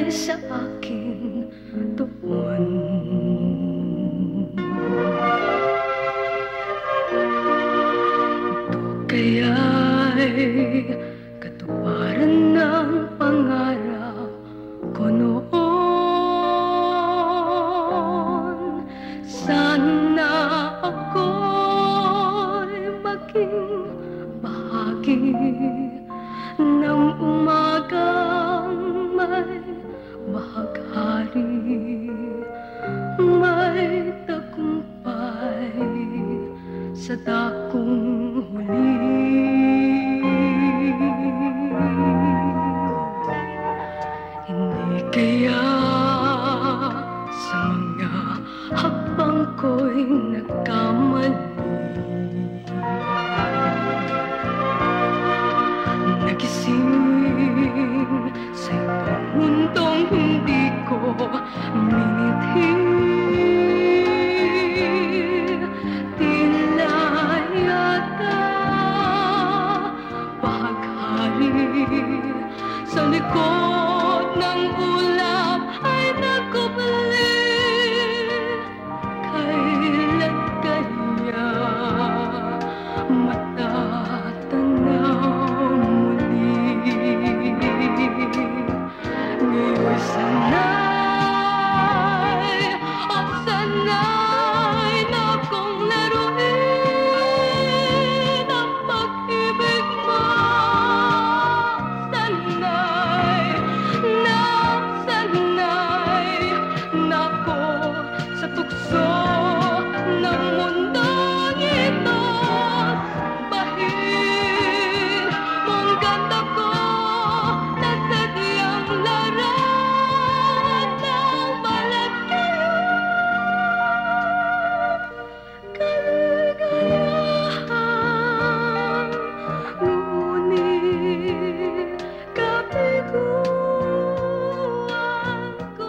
sa akin doon. Ito kaya'y katuparan ng pangarap ko noon. Sana ako'y maging bahagi ng umagang may bahaghari, may tagumpay sa dakong huli. Hindi kaya sa mga hakbang ko'y nagkamali, nagising sa ibang mundong hindi ko miniti. Tila yata bahaghari sa likod ng ulap ay nagkubali. Kailan kaya matatanaw muli? Ngayon'y sanay, oh sanay na kong laruin ang pag-ibig mo. Sanay na ko sa tukso ng mundong ito. Bahin mong ganda ko na sadyang laran ng balat kayo. Kaligayahan, ngunit kabiguan ko.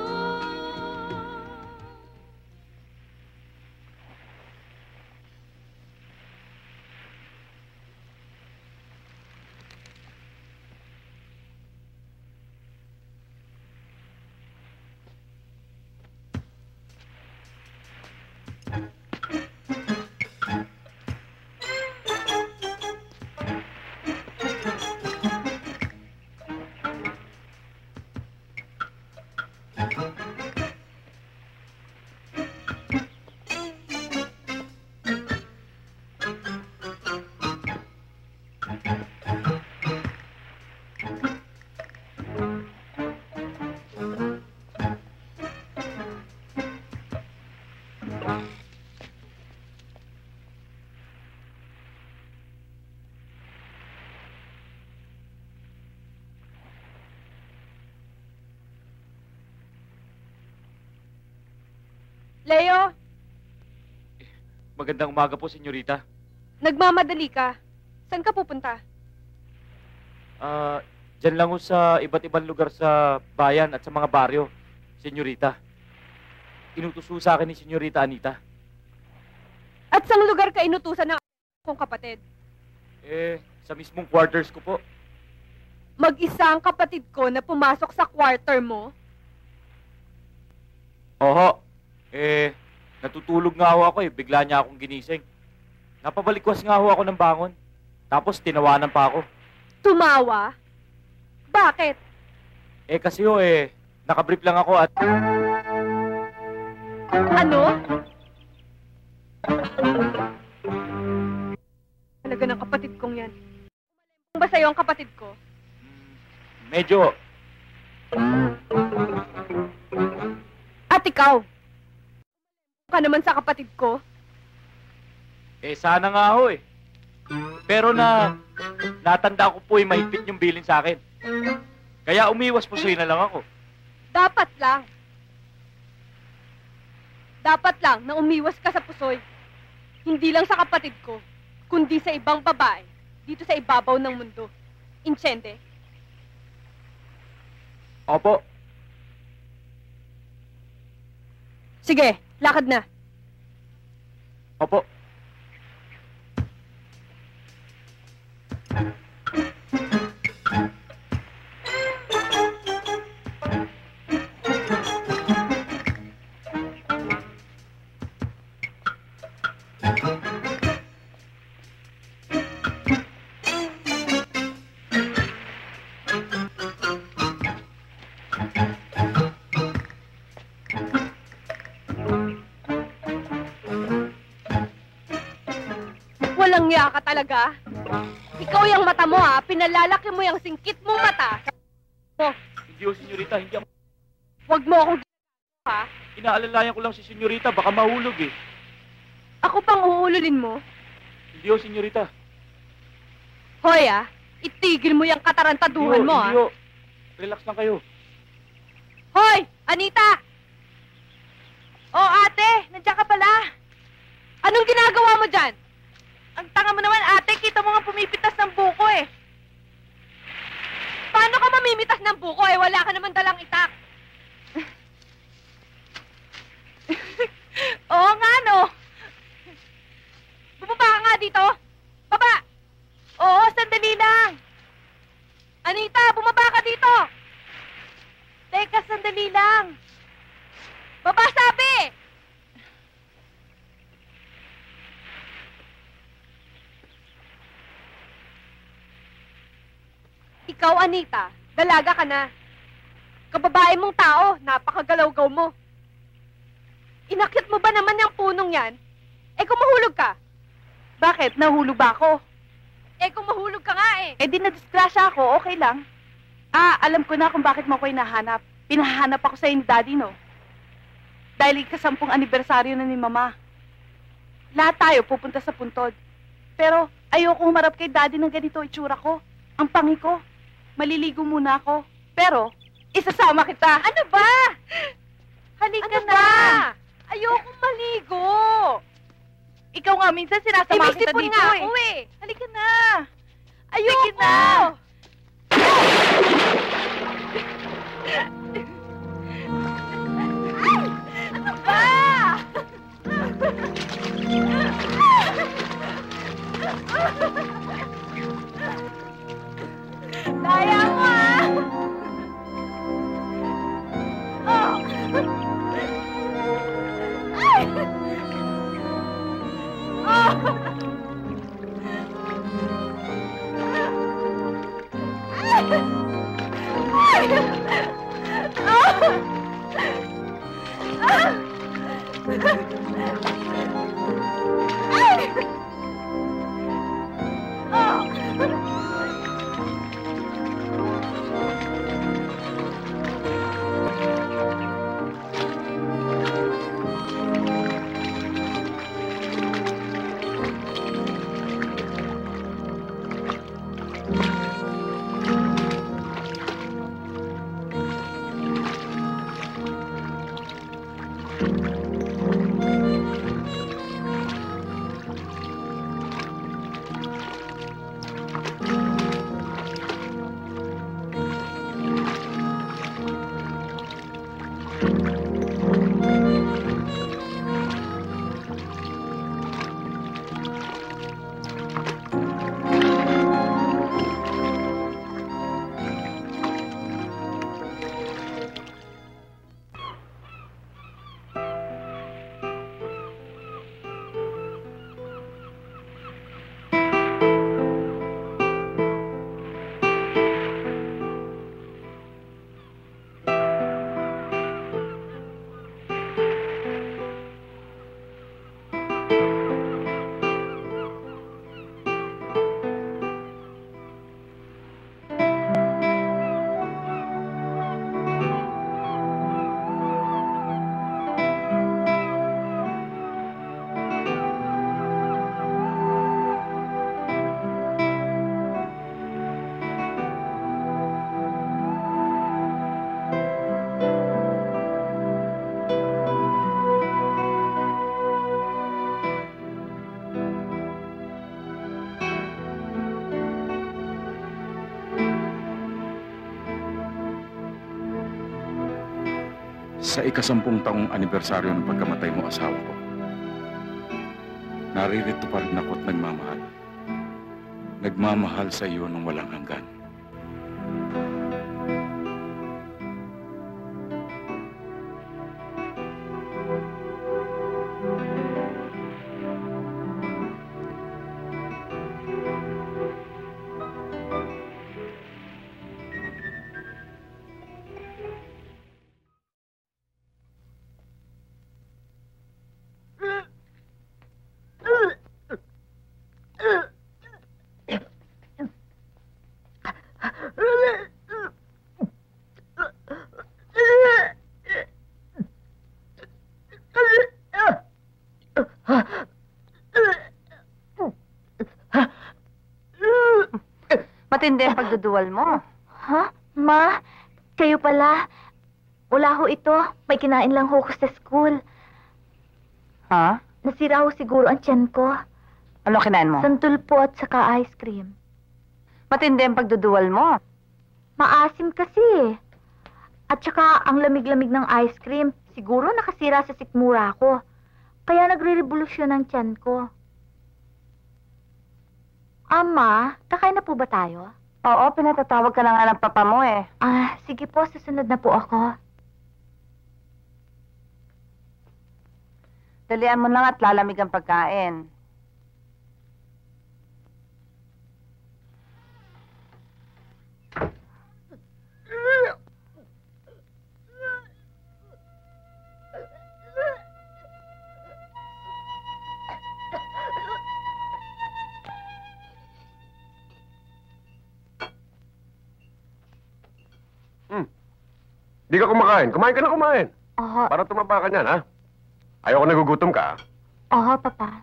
Leo, Magandang umaga po, senyorita. nagmamadali ka. Saan ka pupunta? Diyan lang ho sa iba't ibang lugar sa bayan at sa mga baryo, senyorita. Inutos ho sa akin ni senyorita Anita. At saang lugar ka inutusan ng kong kapatid? Sa mismong quarters ko po. Mag-isa ang kapatid ko na pumasok sa quarter mo? Oho. Natutulog nga ho ako bigla niya akong ginising. Napabalikwas nga ho ako ng bangon. Tapos tinawanan pa ako. Tumawa? Bakit? Kasi ho nakabrief lang ako at... Ano? Talaga ng kapatid kong yan. Kung ba sa'yo ang kapatid ko? Medyo... At ikaw? Ka naman sa kapatid ko? Sana nga ho Pero natanda ko po mahigpit yung bilin sa akin. Kaya umiwas pusoy na lang ako. Dapat lang. Dapat lang na umiwas ka sa pusoy. Hindi lang sa kapatid ko, kundi sa ibang babae dito sa ibabaw ng mundo. Insyende? Opo. Sige, lakad na. Opo. Walang niya ka talaga. Ikaw yung mata mo ha, pinalalaki mo yung singkit mong mata. Hindi ho, senyorita. Hindi ako... Huwag mo akong ha. Inaalalayan ko lang si senyorita. Baka mahulog eh. Ako pang uululin mo. Hindi ho, senyorita. Hoy itigil mo yung katarantaduhan mo Hindi ho. Relax lang kayo. Hoy, Anita! Oh, ate, nandiyan ka pala. Anong ginagawa mo dyan? Ang tanga mo naman, ate. Kita mo nga pumipitas ng buko eh. Paano ka mamimitas ng buko eh? Wala ka naman dalang itak. Oo nga, no? Bumaba ka nga dito. Baba! Oo, sandali lang. Anita, bumaba ka dito. Teka, sandali lang. Baba, sabi! Ikaw, Anita, dalaga ka na. Kababae mong tao, napakagalaw-gaw mo. Inakyat mo ba naman yung punong yan? Eh kung mahulog ka? Bakit? Nahulog ba ako? Eh kung mahulog ka nga eh. Eh di na-disgrasya ako, okay lang. Alam ko na kung bakit mo ako hinahanap. Pinahanap ako sa'yo ni Daddy, no? Dahil ika-10 anibersaryo na ni Mama. Lahat tayo pupunta sa puntod. Pero ayoko humarap kay Daddy ng ganito itsura ko. Ang pangi ko. Maliligo muna ako. Pero, isasama kita. Ano ba? Halika Ano na. ba? Ayokong maligo. Ikaw nga minsan sinasama May kita sipon dito nga eh. ako eh. Halika na. Ayoko. Sige na. Ano ba? Daya mo Oh. Ay! Oh. Sa ika-10 taong anibersaryo ng pagkamatay mo asawa ko, naririto pa rin ako't nagmamahal. Nagmamahal sa iyo ng walang hanggan. Matindi ang pagduduwal mo. Ha? Ma, kayo pala. Wala ho ito. May kinain lang ho ko sa school. Ha? Nasira ho siguro ang tiyan ko. Ano kinain mo? Santol po at saka ice cream. Matindi ang pagduduwal mo. Maasim kasi. At saka ang lamig-lamig ng ice cream. Siguro nakasira sa sikmura ko. Kaya nagre-revolusyon ang tiyan ko. Ama, kakain na po ba tayo? Oo, pinatatawag ka na nga ng papa mo eh. Sige po, susunod na po ako. Dalian mo lang at lalamig ang pagkain. Di ka kumakain. Kumain ka na kumain. Oho, Para tumaba ka niyan, ha? Ayaw ko nagugutom ka, ha? oho, papa.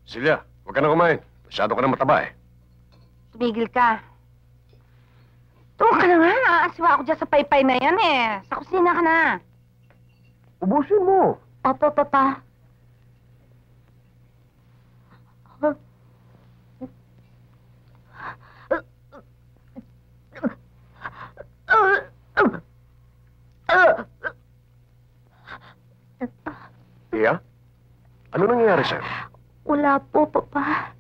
Silya, huwag ka na kumain. Masyado ka na mataba, eh. Tumigil ka. Tuwa ka na nga. Aaswa ako dyan sa paypay na yan eh. Sa kusina ka na. Ubusin mo. Opo, papa. Iya? Ano nangyayari sa'yo? Wala po, papa.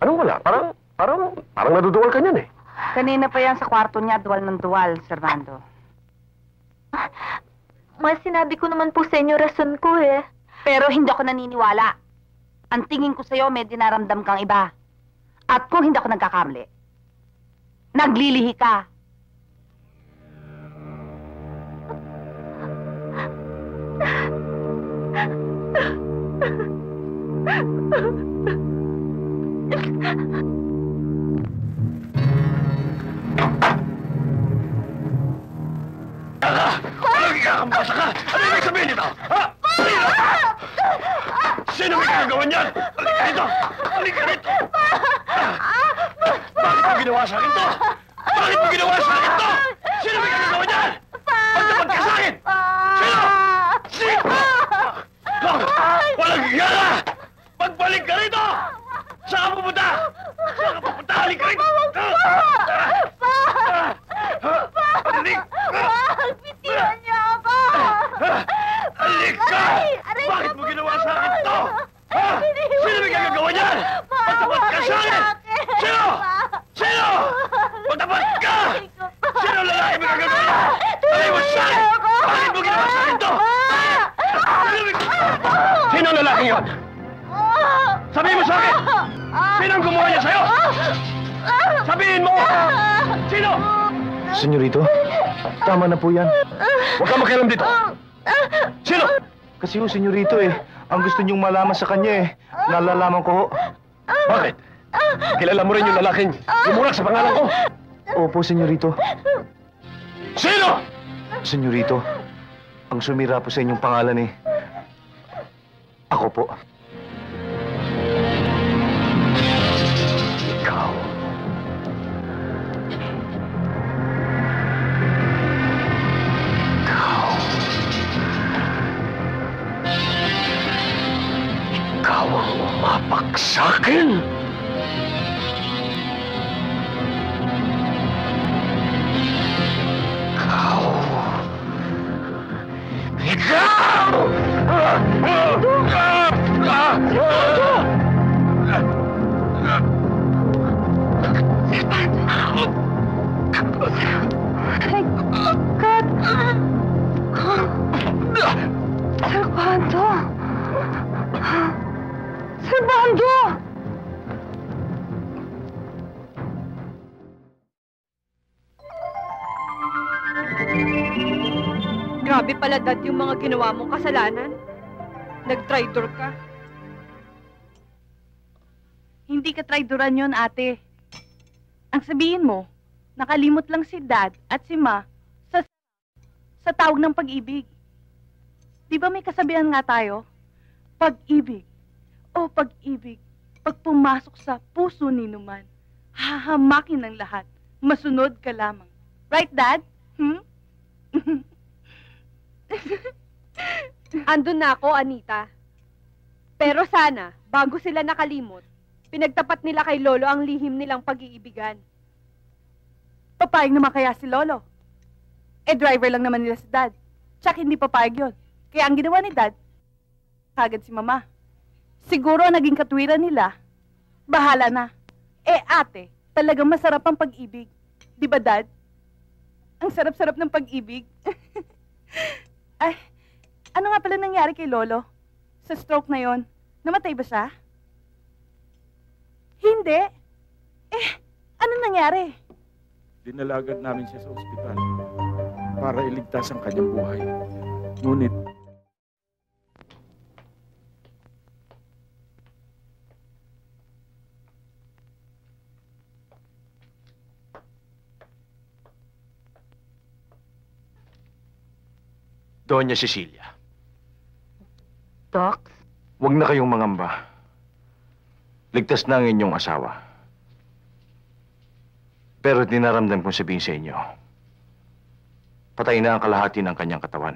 Anong wala? Parang naduduwal ka niyan, eh. Kanina pa yan sa kwarto niya, duwal ng duwal, Servando. Mas sinabi ko naman po sa inyo rason ko eh. Pero hindi ako naniniwala. Ang tingin ko sa'yo, may dinaramdam kang iba. At kung hindi ako nagkakamali, naglilihi ka. Anong ikakambasa ka? Ano ibig sabihin nito? Ha? Sino may gagawa niyan? Halika rito! Halika rito! Bakit mo ginawa sa akin to? Bakit mo ginawa sa akin to? Sino may gagawa niyan? Pagtapat ka sa akin! Sino? Sino? Walang gala! Pagbalik ka rito! Saan ka pupunta? Saan ka pupunta? Halika rito! Halika! Bitiwan niyo ako! Halika! Bakit mo ginawa sa akin to? Ha? Sino may gagagawa niyan? Pagtapat ka sa akin! Sino? Sino? Pagtapat ka! Sino lalaki may gagagawa niyan? Sabi mo sa akin! Bakit mo ginawa sa akin to? Sino ang lalaki yun? Sabihin mo sa akin! Sino ang gumawa niya sa'yo? Sabihin mo! Sino? Senyorito, tama na po yan. Huwag kang makialam dito! Sino? Kasi ho, senyorito ang gusto niyong malaman sa kanya nalalaman ko ho. Bakit? Kilala mo rin yung lalaking umurak sa pangalan ko? Opo, senyorito. Sino? Senyorito, ang sumira po sa inyong pangalan ako po. Ikaw. Ikaw ang umapak sa akin! Ikaw! Servando! Servando! Grabe pala, Dad, yung mga ginawa mong kasalanan. Nag-traitor ka. Hindi ka traidoran yon, ate. Ang sabihin mo, nakalimot lang si Dad at si Ma sa tawag ng pag-ibig. Di ba may kasabihan nga tayo? Pag-ibig. O pag-ibig. Pag pumasok sa puso ni Numan, hahamakin ng lahat. Masunod ka lamang. Right, Dad? Andun na ako, Anita. Pero sana, bago sila nakalimot, pinagtapat nila kay Lolo ang lihim nilang pag-iibigan. Papayag naman kaya si Lolo? Driver lang naman nila si Dad. Tsaka hindi papayag yun. Kaya ang ginawa ni Dad, kagad si Mama. Siguro naging katwiran nila. Bahala na. Ate, talagang masarap ang pag-ibig. Di ba, Dad? Ang sarap-sarap ng pag-ibig. Ay, ano nga pala nangyari kay Lolo? Sa stroke na yon, namatay ba siya? Hindi. Ano nangyari? Dinalagad namin siya sa ospital para iligtas ang kanyang buhay. Ngunit, Doña Cecilia, Doc? huwag na kayong mangamba. Ligtas na ang inyong asawa. Pero dinaramdam kong sabihin sa inyo, patay na ang kalahati ng kanyang katawan.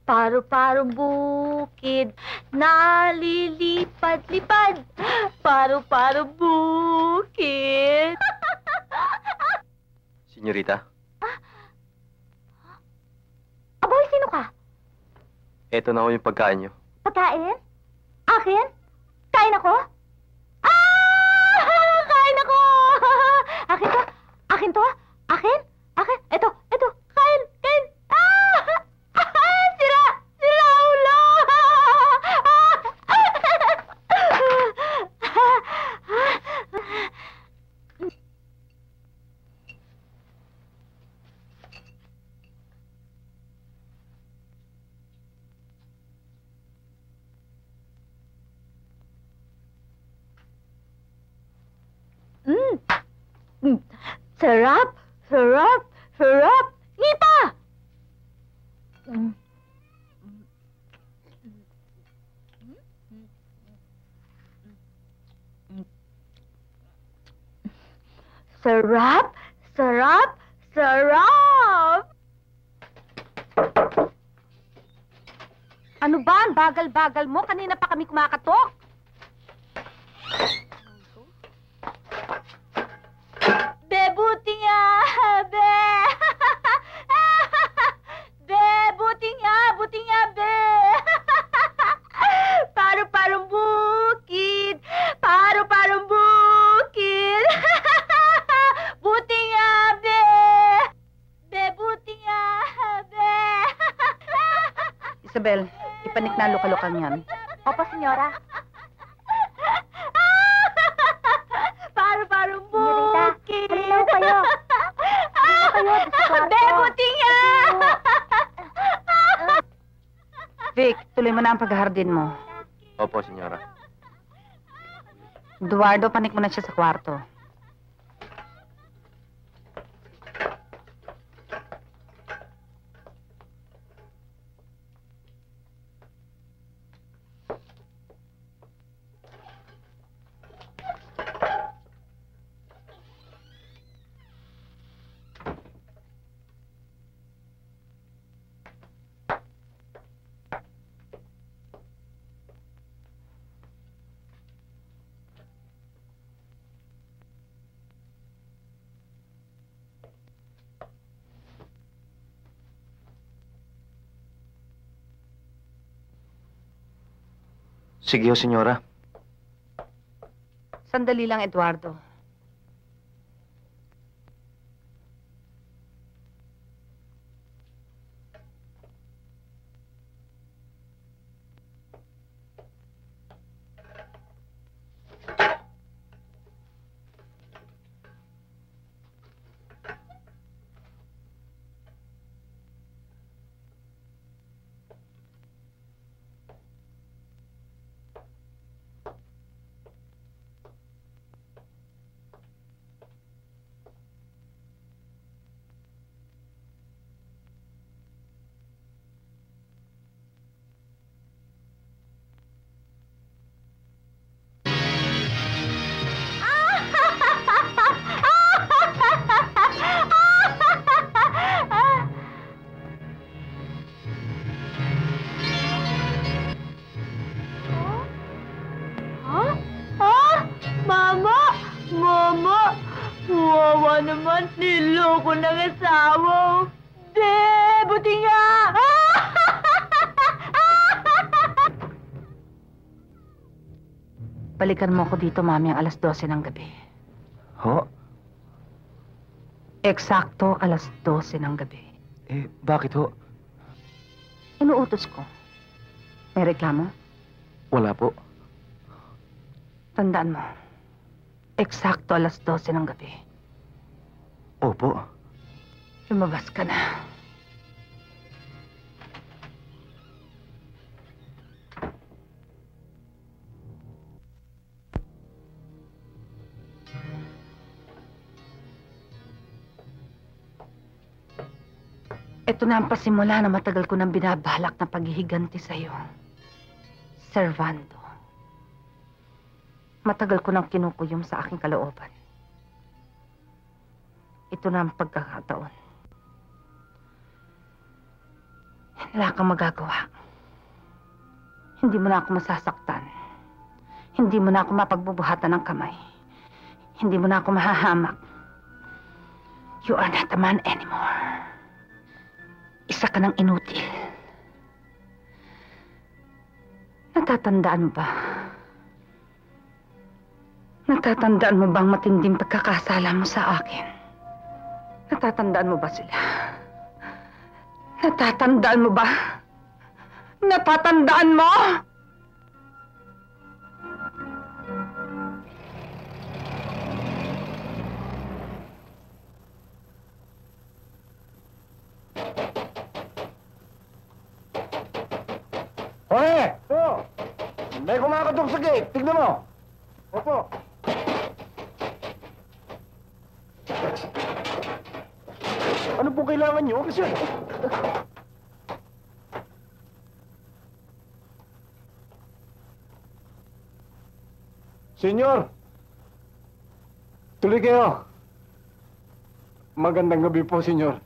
Paru-parong bukid, nalilipad-lipad. Paru-parong bukid. Senyorita, Aboy, sino ka? eto na ho yung pagkain niyo. Pagkain? Akin? Kain ako? Kain ako! Akin to? Akin to? Akin? Akin? Eto, kain! Kain! Sira! Sira ulo! Sarap! Sarap! Sarap! Ngipa! Sarap! Sarap! Sarap! Ano ba? Ang bagal-bagal mo? Kanina pa kami kumakatok. Be, buti nga! Be! Be, buti nga! Buti nga, be! Paru-parong bukid! Paru-parong bukid! Buti nga, be! Be, buti nga, be! Isabel, ipanik na lukalukang yan. Opo, senyora. Paru-parong bukid! Halinaw kayo! Be, buti nga! Vic, tuloy mo na ang paghahardin mo. Opo, senyora. Eduardo, panik mo na siya sa kwarto. Sige ho, senyora. Sandali lang, Eduardo. Wawa naman, niloko ng asawa. Di, buti nga. Balikan mo ako dito, Mami, ang alas 12 ng gabi. Ho? Eksakto alas 12 ng gabi. Eh, bakit ho? Inuutos ko. May reklamo? Wala po. Tandaan mo. Eksakto alas 12 ng gabi. Opo. Lumabas ka na. Ito na ang pasimula na matagal ko nang binabalak na paghihiganti sa'yo. Servando. Matagal ko nang kinukuyom sa aking kalooban. Ito na ang pagkakataon. Wala kang magagawa. Hindi mo na ako masasaktan. Hindi mo na ako mapagbubuhatan ng kamay. Hindi mo na ako mahahamak. You are not a man anymore. Isa ka ng inutil. Natatandaan mo ba? Natatandaan mo bang matinding pagkakasala mo sa akin? Natatandaan mo ba sila? Natatandaan mo ba? Natatandaan mo? Hoy! Ito! May kumakatok sa gate. Tignan mo. Opo. Ano po kailangan nyo? Kasi... Senyor! Tuloy kayo. Magandang gabi po, senyor.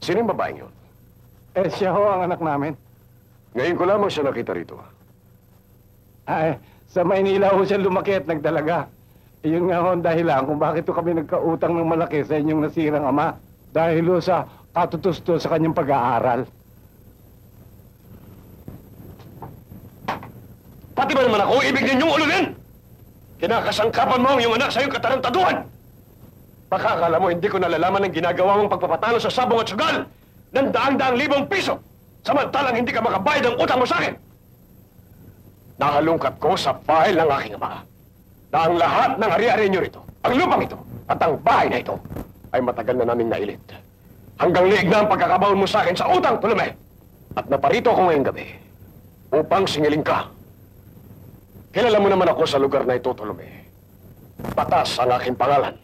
Sino yung babaeng yun? Eh, siya ho ang anak namin. Ngayon ko lamang siya nakita rito. Ay, sa Maynila ho siya lumaki at nagdalaga. Iyon nga ho ang dahilan kung bakit ho kami nagkautang ng malaki sa inyong nasirang ama. Dahil ho sa katutusto sa kanyang pag-aaral. Pati ba naman ako ibig ninyong ulunin? Kinakasangkapan mo ang iyong anak sa iyong katarantaduhan! Baka akala mo hindi ko nalalaman ang ginagawa mong pagpapatalo sa sabong at sugal ng daang-daang libong piso samantalang hindi ka makabayad ng utang mo sa akin. Nakalungkat ko sa bahay ng aking ama na ang lahat ng ari-ari niyo rito, ang lupang ito at ang bahay na ito ay matagal na naming nailit. Hanggang liig na ang pagkakabaon mo sa akin sa utang, Tolome. At naparito ako ngayong gabi upang singiling ka. Kilala mo naman ako sa lugar na ito, Tolome. Batas ang aking pangalan.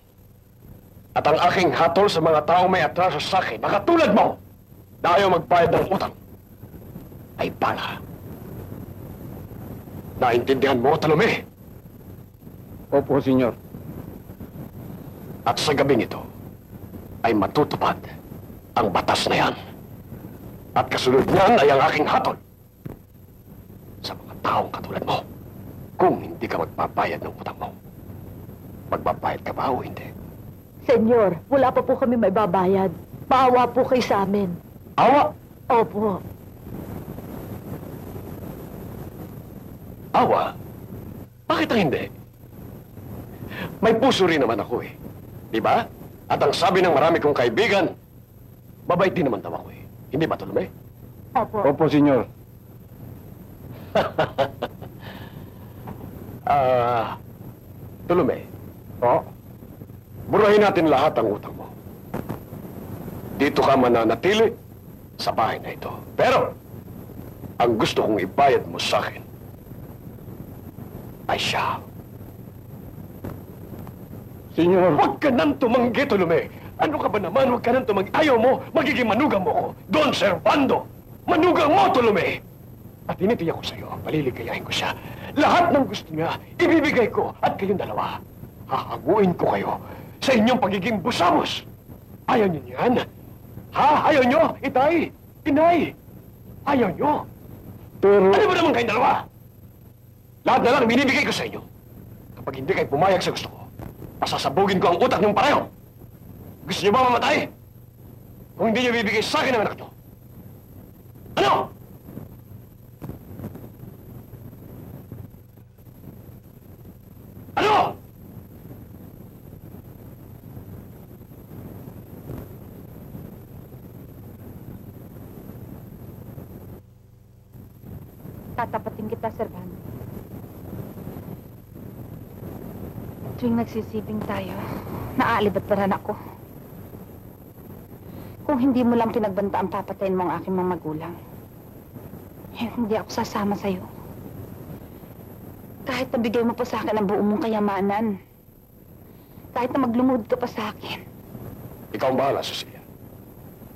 At ang aking hatol sa mga tao may atraso sa akin, na katulad mo, na ayaw magbayad ng utang, ay bala. Naintindihan mo, Tolome? Opo, senyor. At sa gabing ito, ay matutupad ang batas na yan. At kasunod niyan ay ang aking hatol sa mga taong katulad mo. Kung hindi ka magbabayad ng utang mo, magbabayad ka ba o hindi? Senyor, wala pa po kami may babayad. Maawa po kayo sa amin. Awa! Opo. Awa? Bakit ang hindi? May puso rin naman ako eh. Di ba? At ang sabi ng marami kong kaibigan, mabait din naman daw ako eh. Hindi ba, Tolome? Opo. Opo, senyor. Tolome. O? Burahin natin lahat ang utang mo. Dito ka mananatili sa bahay na ito. Pero, ang gusto kong ibayad mo sa akin ay siya. Senyor. Huwag ka nang tumanggi, Tolome. Ano ka ba naman? Huwag ka nang tumanggi. Ayaw mo, magiging manugang mo ko. Don Servando! Manugang mo, Tolome! At tinitiyak ko sa'yo, paliligayahin ko siya. Lahat ng gusto niya, ibibigay ko. At kayong dalawa, hahanguin ko kayo sa inyong pagiging busamos. Ayaw niyo yan? Ha? Ayaw niyo? Itay? Inay? Ayaw niyo? Pero... Ano ba naman kayong dalawa? Lahat na lang binibigay ko sa inyo. Kapag hindi kayo pumayag sa gusto ko, pasasabugin ko ang utak niyong pareho. Gusto niyo ba mamatay? Kung hindi niyo bibigay sa akin ang anak niyo. Ano? Ano? Tatapatin kita, Servando. Tuwing nagsisibing tayo, naaalibad-baran ako. Kung hindi mo lang pinagbanta ang papatayin mo ang aking mga magulang, hindi ako sasama sa'yo. Kahit nabigay mo pa sa akin ang buong mong kayamanan, kahit na maglumod ka pa sa akin. Ikaw ang bahala, Cecilia.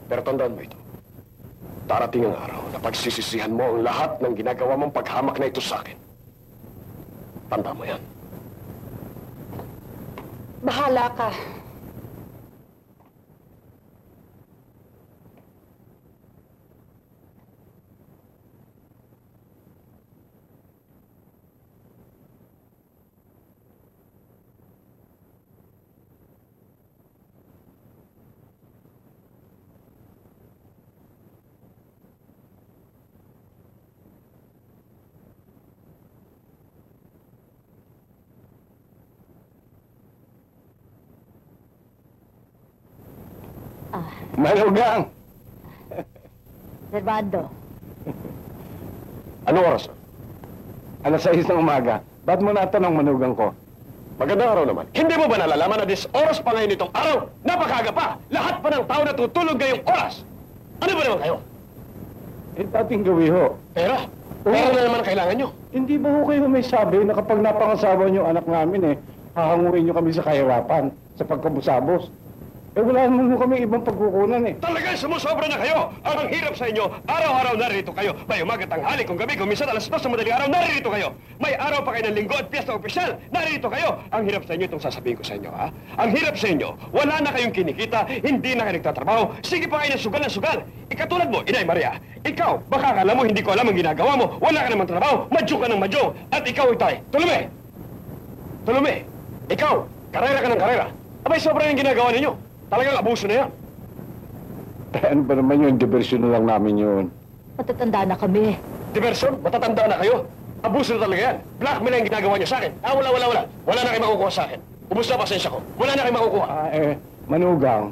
Pero tandaan mo ito. Darating ang araw na pagsisisihan mo ang lahat ng ginagawa mong paghamak na ito sa akin. Tanda mo yan. Bahala ka. Manugang! Servando. Ano oras? Alas 6 ng umaga. Ba't mo natanong, manugang ko? Magandang araw naman. Hindi mo ba nalalaman na oras pa ngayon itong araw? Napakaga pa! Lahat pa ng tao natutulog ngayong oras! Ano ba naman kayo? Eh, dating gawi ho. Pera? Pera na naman ang kailangan nyo. Hindi ba ho kayo may sabi na kapag napangasawa niyo anak namin hahanguin niyo kami sa kahirapan, sa pagkabusabos? Eh, wala naman ho kami ibang pagkukunan Talaga, sumusobra na kayo! Ang hirap sa inyo, araw-araw naririto kayo. May umaga, tanghali, kung gabi, kung minsan alas 2 sa madaling araw, naririto kayo. May araw pa kayo ng linggo at piyesta opisyal, naririto kayo. Ang hirap sa inyo, itong sasabihin ko sa inyo, ha? Ang hirap sa inyo, wala na kayong kinikita, hindi na kayo nagtatrabaho, sige pa kayo ng sugal. Ikatulad mo, Inay Maria, ikaw, baka akala mo, hindi ko alam ang ginagawa mo, wala ka namang trabaho, madyo ka ng madyo, at ikaw, Itay, Tolome, ikaw, karera ka ng karera. Abay, sobrang yung ginagawa ninyo. Talagang abuso na yan. Ano ba naman yun? Diversyon na lang namin yun. Matatanda na kami. Diversyon? Matatanda na kayo? Abuso na talaga yan. Blackmail ang ginagawa niyo sa akin. Wala. Wala na kayo makukuha sa akin. Ubus na pasensya ko. Wala na kayo makukuha. Manugang,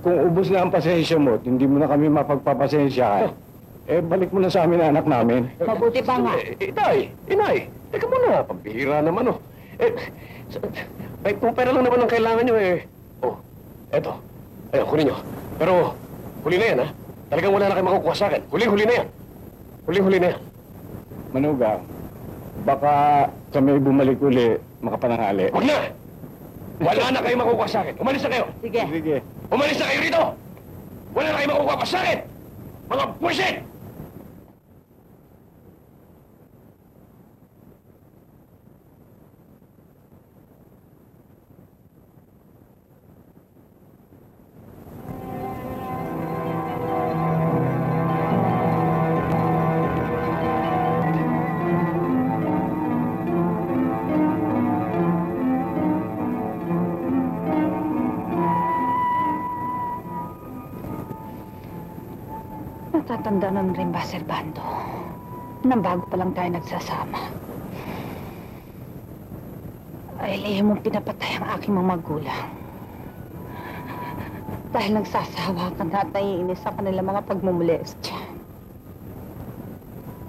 kung ubos na ang pasensya mo at hindi mo na kami mapagpapasensya, balik mo na sa amin ang anak namin. Mabuti pa nga. Inay, teka muna. Pambihira naman, kung pera lang naman ang kailangan nyo, eto. Ayun, kunin nyo. Pero, huli na yan, ha? Talagang wala na kayo makukuha sa akin. Huling-huli na yan. Huling-huli na yan. Manugang, baka kami bumalik uli, makapananghali. Huwag na! Wala na kayo makukuha sa akin. Umalis na kayo. Sige. Sige. Umalis na kayo rito! Wala na kayo makukuha pa sa akin! Mga buwisit! Tanda nun rin ba, Servando? Nang bago pa lang tayo nagsasama. Ay, lihim mong pinapatay ang aking mga magulang. Dahil nagsasawa ka na at naiinis sa kanila mga pagmumulestya.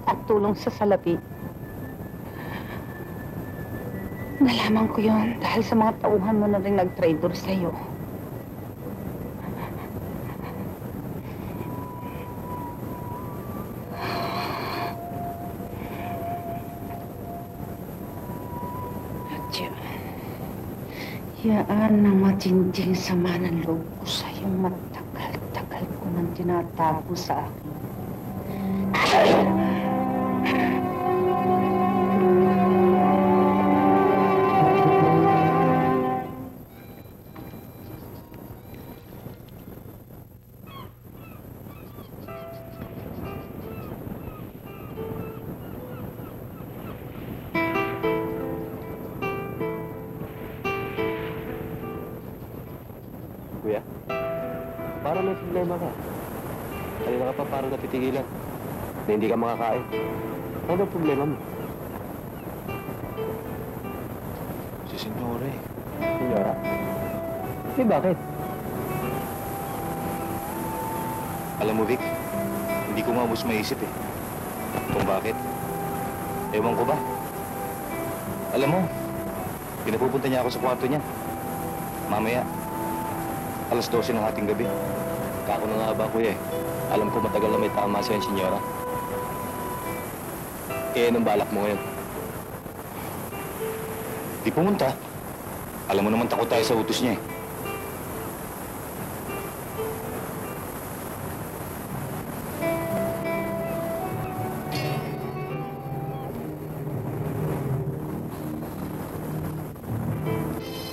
At tulong sa salapi. Nalaman ko yon dahil sa mga tauhan mo na rin nag-traitor sa'yo. Yaan ang matinding sama ng loob ko sa'yong matagal-tagal ko nang tinatago sa akin. Kuya, parang may problema ka. Kanina ka pa parang napitigilan na hindi ka makakain. Ano ba problema mo? Si Senyora eh. Senyora? Bakit? Alam mo, Vic, hindi ko nga mas maisip eh. Kung bakit? Ewan ko ba? Alam mo, pinapupunta niya ako sa kwarto niya. Mamaya, 12:00 ng ating gabi. Kako na nga ba, kuya eh. Alam ko matagal na may tama sa'yo, senyora. Eh, anong balak mo ngayon? Di pumunta. Alam mo naman takot tayo sa utos niya eh.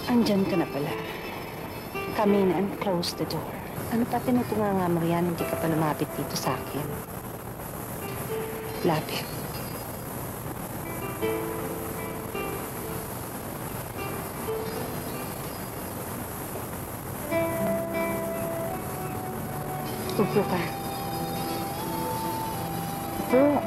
Andyan ka na pala. Come in and close the door. Ano pa tinutunganga mo yan? Hindi ka pa lumapit dito sa akin. Lapit. Upo ka. Upo.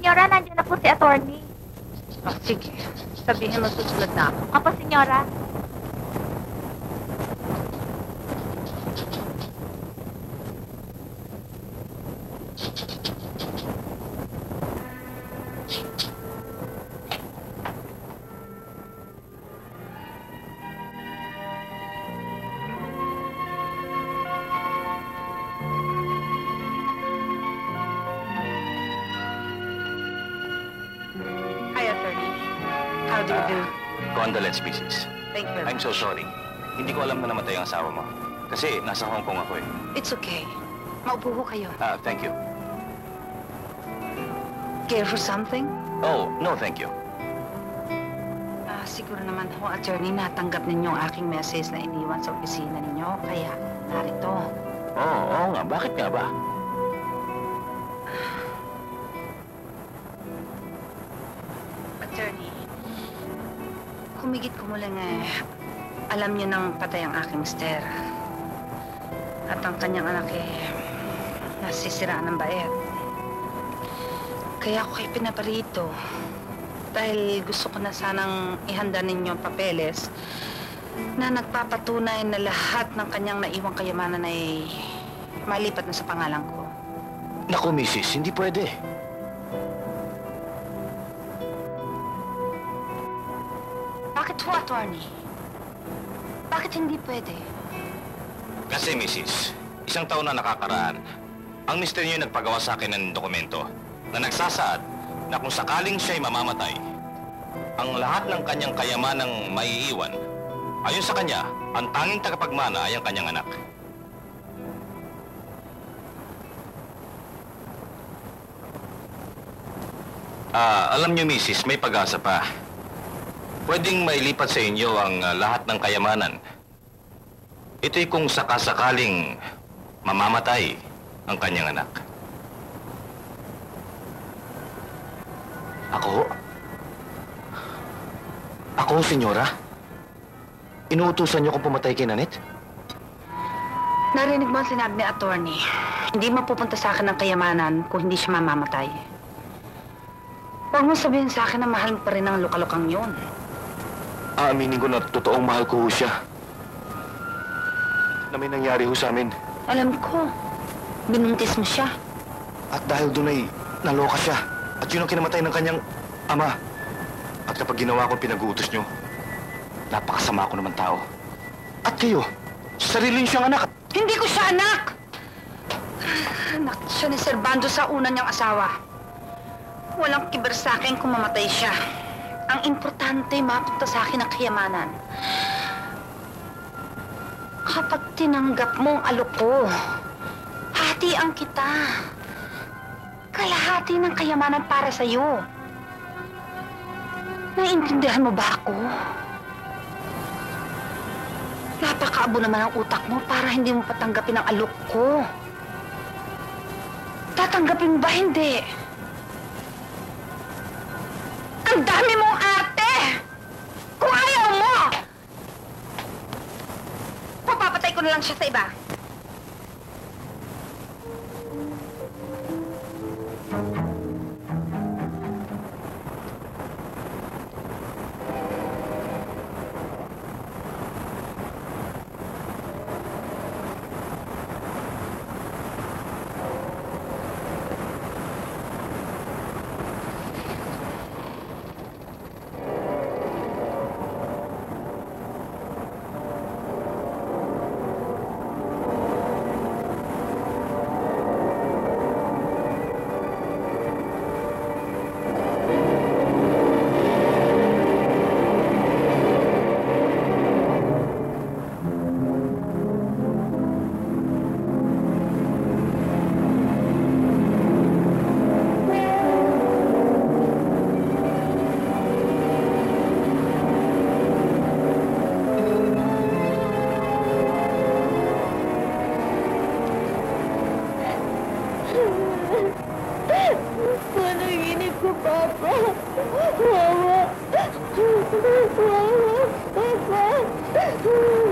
Senyora, nandiyan na po si attorney. Oh, sige. Sabihin mo susunod na ako. Opo, senyora. Hi, attorney. How do you do? Condolence, Mrs. Thank you very I'm much. so sorry. Hindi ko alam na namatay ang asawa mo. Kasi nasa Hong Kong ako eh. It's okay. Maupo ho kayo. Thank you. Care for something? Oh, no, thank you. Siguro naman ho, attorney, natanggap ninyo ang aking message na iniwan sa opisina ninyo. Kaya, narito. Oo nga. Bakit nga ba? Attorney, kumigit kumulang alam niyo nang patay ang aking mister. At ang kanyang anak nasisiraan ng bayat. Kaya ako kayo pinaparito. Dahil gusto ko na sanang ihanda ninyo ang papeles na nagpapatunay na lahat ng kanyang naiwang kayamanan ay malipat na sa pangalan ko. Naku, Mrs. Hindi pwede. Bakit ho, attorney? Bakit hindi pwede? Kasi, Mrs., isang taon na nakakaraan, ang mister niyo nagpagawa sa akin ng dokumento na nagsasaad na kung sakaling siya'y mamamatay, ang lahat ng kanyang kayamanang maiiwan, ayon sa kanya, ang tanging tagapagmana ay ang kanyang anak. Alam niyo, Mrs., may pag-asa pa. Pwedeng mailipat sa inyo ang lahat ng kayamanan. Ito'y kung sakasakaling mamamatay ang kanyang anak. Ako, senyora? Inuutusan niyo kung pumatay kay Nanette? Narinig mo ang sinabi ni attorney. Hindi mapupunta sa akin ang kayamanan kung hindi siya mamamatay. Huwag mo sabihin sa akin na mahal mo pa rin ang lukalukang yun. Aaminin ko na totoong mahal ko ho siya. Na may nangyari ho sa amin. Alam ko. Binuntis mo siya. At dahil doon ay naloka siya. At yun ang kinamatay ng kanyang ama. At kapag ginawa ko pinag-uutos niyo, napakasama ko naman tao. At kayo, sarili niyo siyang anak. Hindi ko siya anak! Anak siya ni Servando sa una niyang asawa. Walang kiber sa akin kung mamatay siya. Ang importante, mapunta sa akin ang kayamanan. Kapag tinanggap mo ang alok ko, hatian kita. Kalahati ng kayamanan para sa'yo. Naiintindihan mo ba ako? Napakaabo naman ang utak mo para hindi mo patanggapin ang alok ko. Tatanggapin mo ba hindi? Ang dami mong arte! Kung ayaw mo! Papapatay ko na lang siya sa iba. Panaginip ko, Papa. Mama. Mama. Papa. Mama.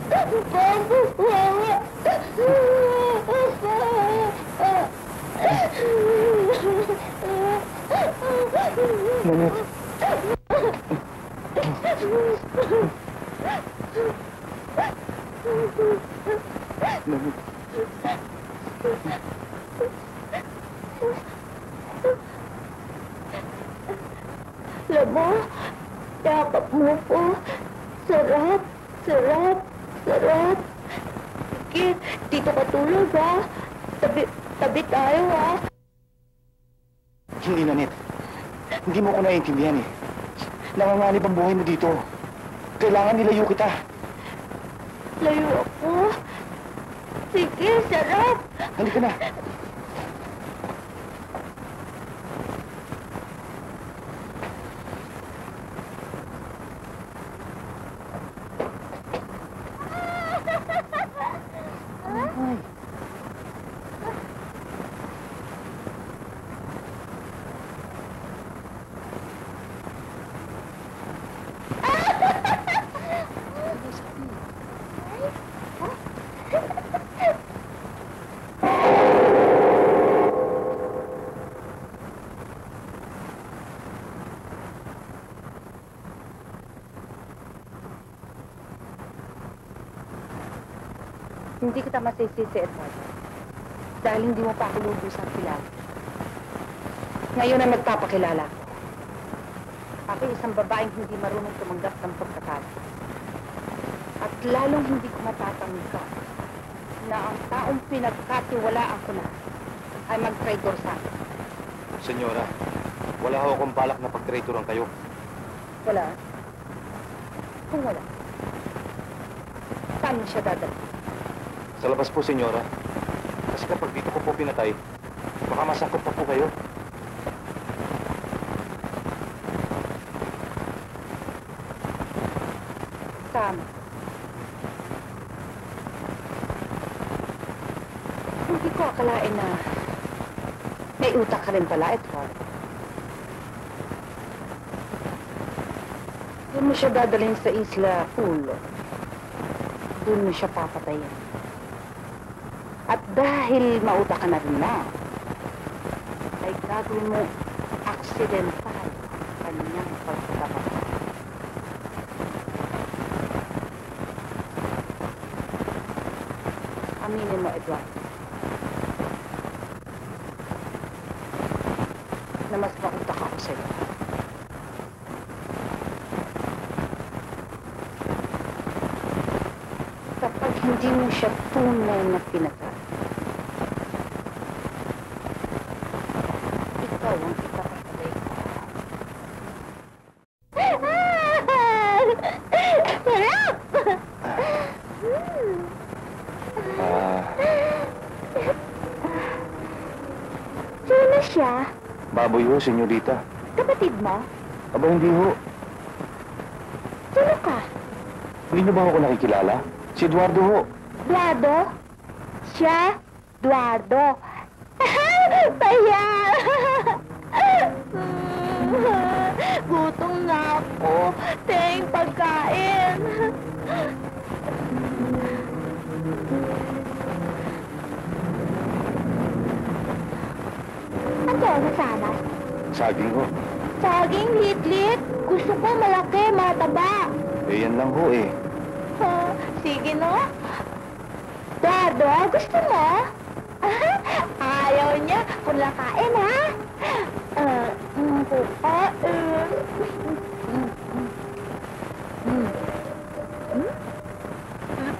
Papa. Mama. Nanette. Labo, yakap mo po. Sarap, sarap, sarap. Sige, dito ka tulog, ha? Tabi tayo, ha? Hindi, Nanit. Hindi mo ko naiintindihan eh. Nanganganib ang buhay mo dito. Kailangan nilayo kita. Layo ako. Sige, sarap. Halika na. Hindi kita masisisi, Eduardo. Dahil hindi mo pa ako lubusang kilala. Ngayon na nagpapakilala ko. Ako isang babaeng hindi marunong tumanggap ng pagkatalo. At lalong hindi ko matatanggap na ang taong pinagkatiwalaan ko na ay mag-traitor sa akin. Senyora, wala ho akong balak na pag-traitoran kayo. Wala? Kung wala, saan mo siya dadalhin? Sa labas po, senyora. Kasi kapag dito ko po pinatay, baka masakot pa po kayo. Tama. Hindi ko akalain na may utak ka rin pala, Edward. Doon mo siya dadalhin sa Isla Ulo. Doon mo siya papatayin. At dahil mauta ka na rin na, ay gagawin mo accidental kanyang pagkakamatay. Aminin mo, Edward, na mas mautak ako sa'yo. Kapag hindi mo siya tunay na pinatay, ikaw ang ipapatay ko. Sarap! Sino siya? Baboy ho, senyorita. Kapatid mo? Aba, hindi ho. Sino ka? Hindi niyo ba ako nakikilala? Si Eduardo ho. Eduardo? Siya? Eduardo. Paya! Gutom na ako. Teng pagkain. Ano ang sana? Saging ho. Saging lit-lit. Gusto ko malaki, mataba. Eh, yan lang ho eh. Sige no. Eduardo, gusto mo? Ayaw niya. Kung lakain, ha? Kukain.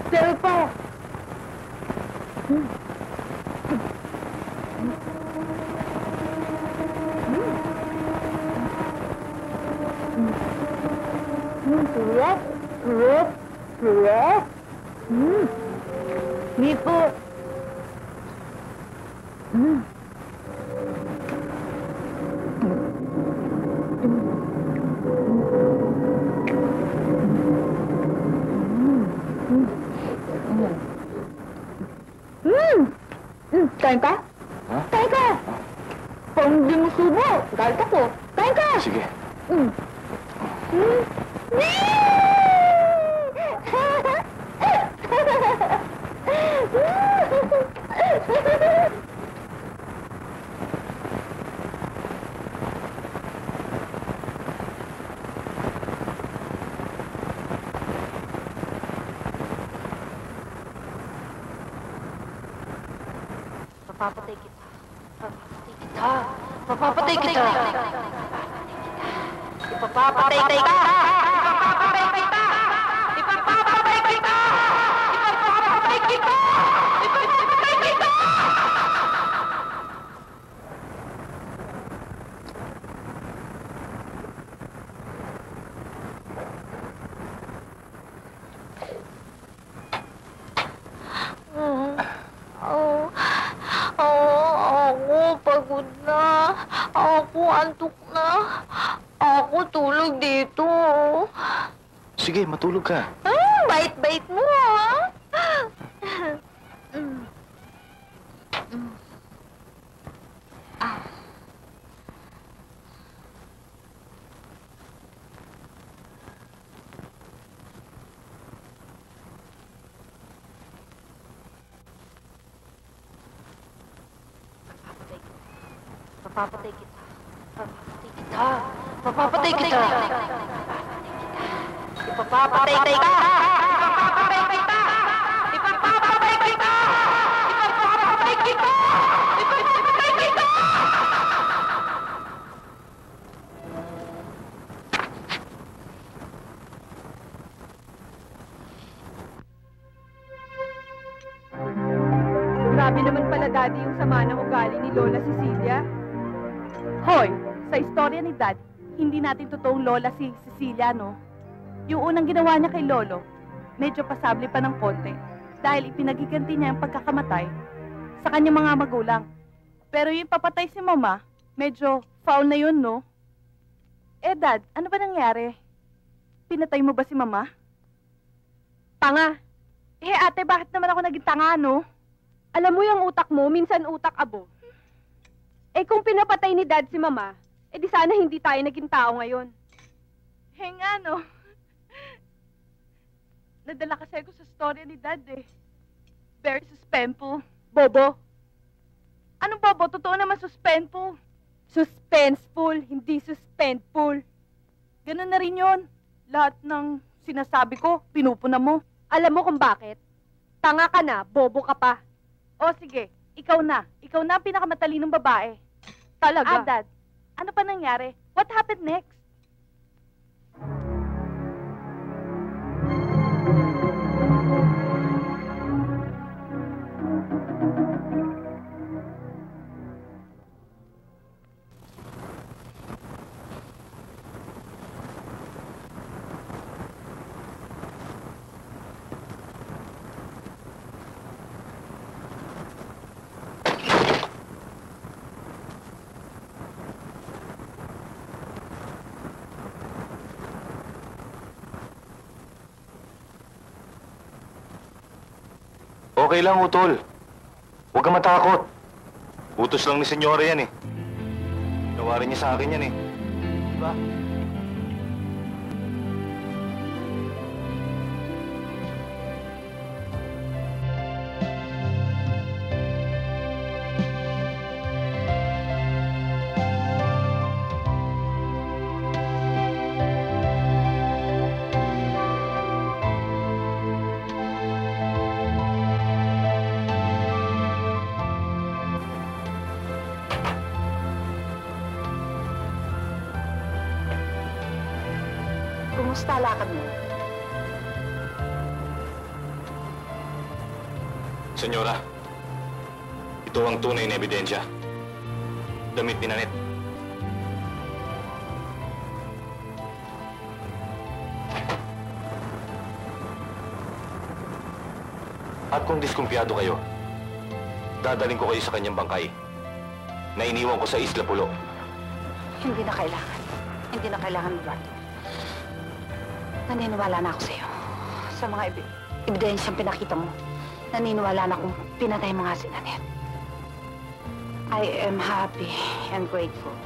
Pero pa. Sarap. Sarap. Sarap. Nipo. Kain ka? Ha? Kain ka! Kung hindi mo subo, galit ako. Kain ka! Sige. Papapatay kita. Papapatay kita. Papapatay kita. Ipapapatay kita. Ipapapatay kita. Ipapapatay kita. Ipapapatay kita. Ipapapatay kita. Ako, pagod na. Ako, antok na. Ako, tulog dito. Sige, matulog ka. Bait-bait mo, ha? Papapatay kita. Papapatay kita. Papapatay kita. Ipapapatay kita. Ipapapatay kita. Ipapapatay kita. Ipapapatay kita. Ipapapatay kita. Grabe naman pala, Daddy, yung sama ng ugali ni Lola Cecilia. Hoy, sa istorya ni Dad, hindi natin totoong lola si Cecilia, no? Yung unang ginawa niya kay Lolo, medyo pasable pa ng konti dahil ipinagiganti niya ang pagkakamatay sa kanyang mga magulang. Pero yung papatay si Mama, medyo foul na yun, no? Eh, Dad, ano ba nangyari? Pinatay mo ba si Mama? Tanga! Eh, ate, bakit naman ako naging tanga, no? Alam mo yung utak mo, minsan utak abo. Eh kung pinapatay ni Dad si Mama, eh di sana hindi tayo naging tao ngayon. Eh nga, no? Nadala kasi ako sa storya ni Dad, eh. Very suspenseful. Bobo. Anong bobo? Totoo naman suspenseful. Suspenseful, hindi suspenseful. Ganun na rin yun. Lahat ng sinasabi ko, pinupuna mo. Alam mo kung bakit? Tanga ka na, bobo ka pa. O sige, ikaw na. Ikaw na ang pinakamatalinong babae. Talaga? Dad, ano pa nangyari? What happened next? Okay lang, Utol. Huwag ka matakot. Utos lang ni Senyora yan, eh. Nawarin niya sa akin yan, eh. Diba? Kumusta lakad mo? Senyora, ito ang tunay na ebidensya. Damit ni Nanette. At kung diskumpiyado kayo, dadaling ko kayo sa kanyang bangkay na iniwan ko sa Isla Pulo. Hindi na kailangan. Hindi na kailangan, Eduardo. Naniniwala na ako sa'yo. Sa mga ebidensyang pinakita mo, naniniwala na akong pinatay mo nga si Nanette. I am happy and grateful.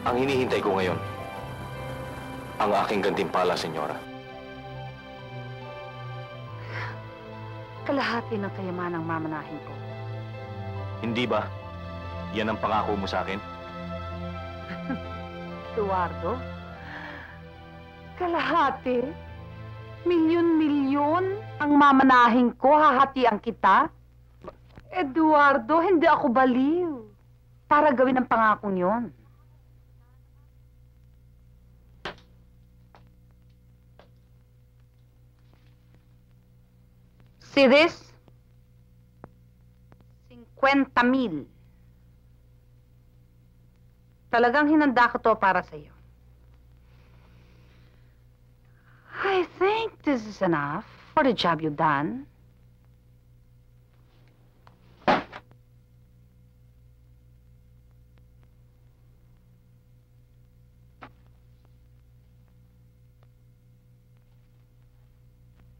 Ang hinihintay ko ngayon, ang aking gantimpala, Senyora. Kalahati ng kayamanang mamanahin ko. Hindi ba? Yan ang pangako mo sa akin? Eduardo? Kalahati? Milyon-milyon ang mamanahin ko, hahatian kita? Eduardo, hindi ako baliw. Para gawin ang pangakong yon. See this? 50,000. Talagang hinanda ko to para sa'yo. I think this is enough for the job you've done.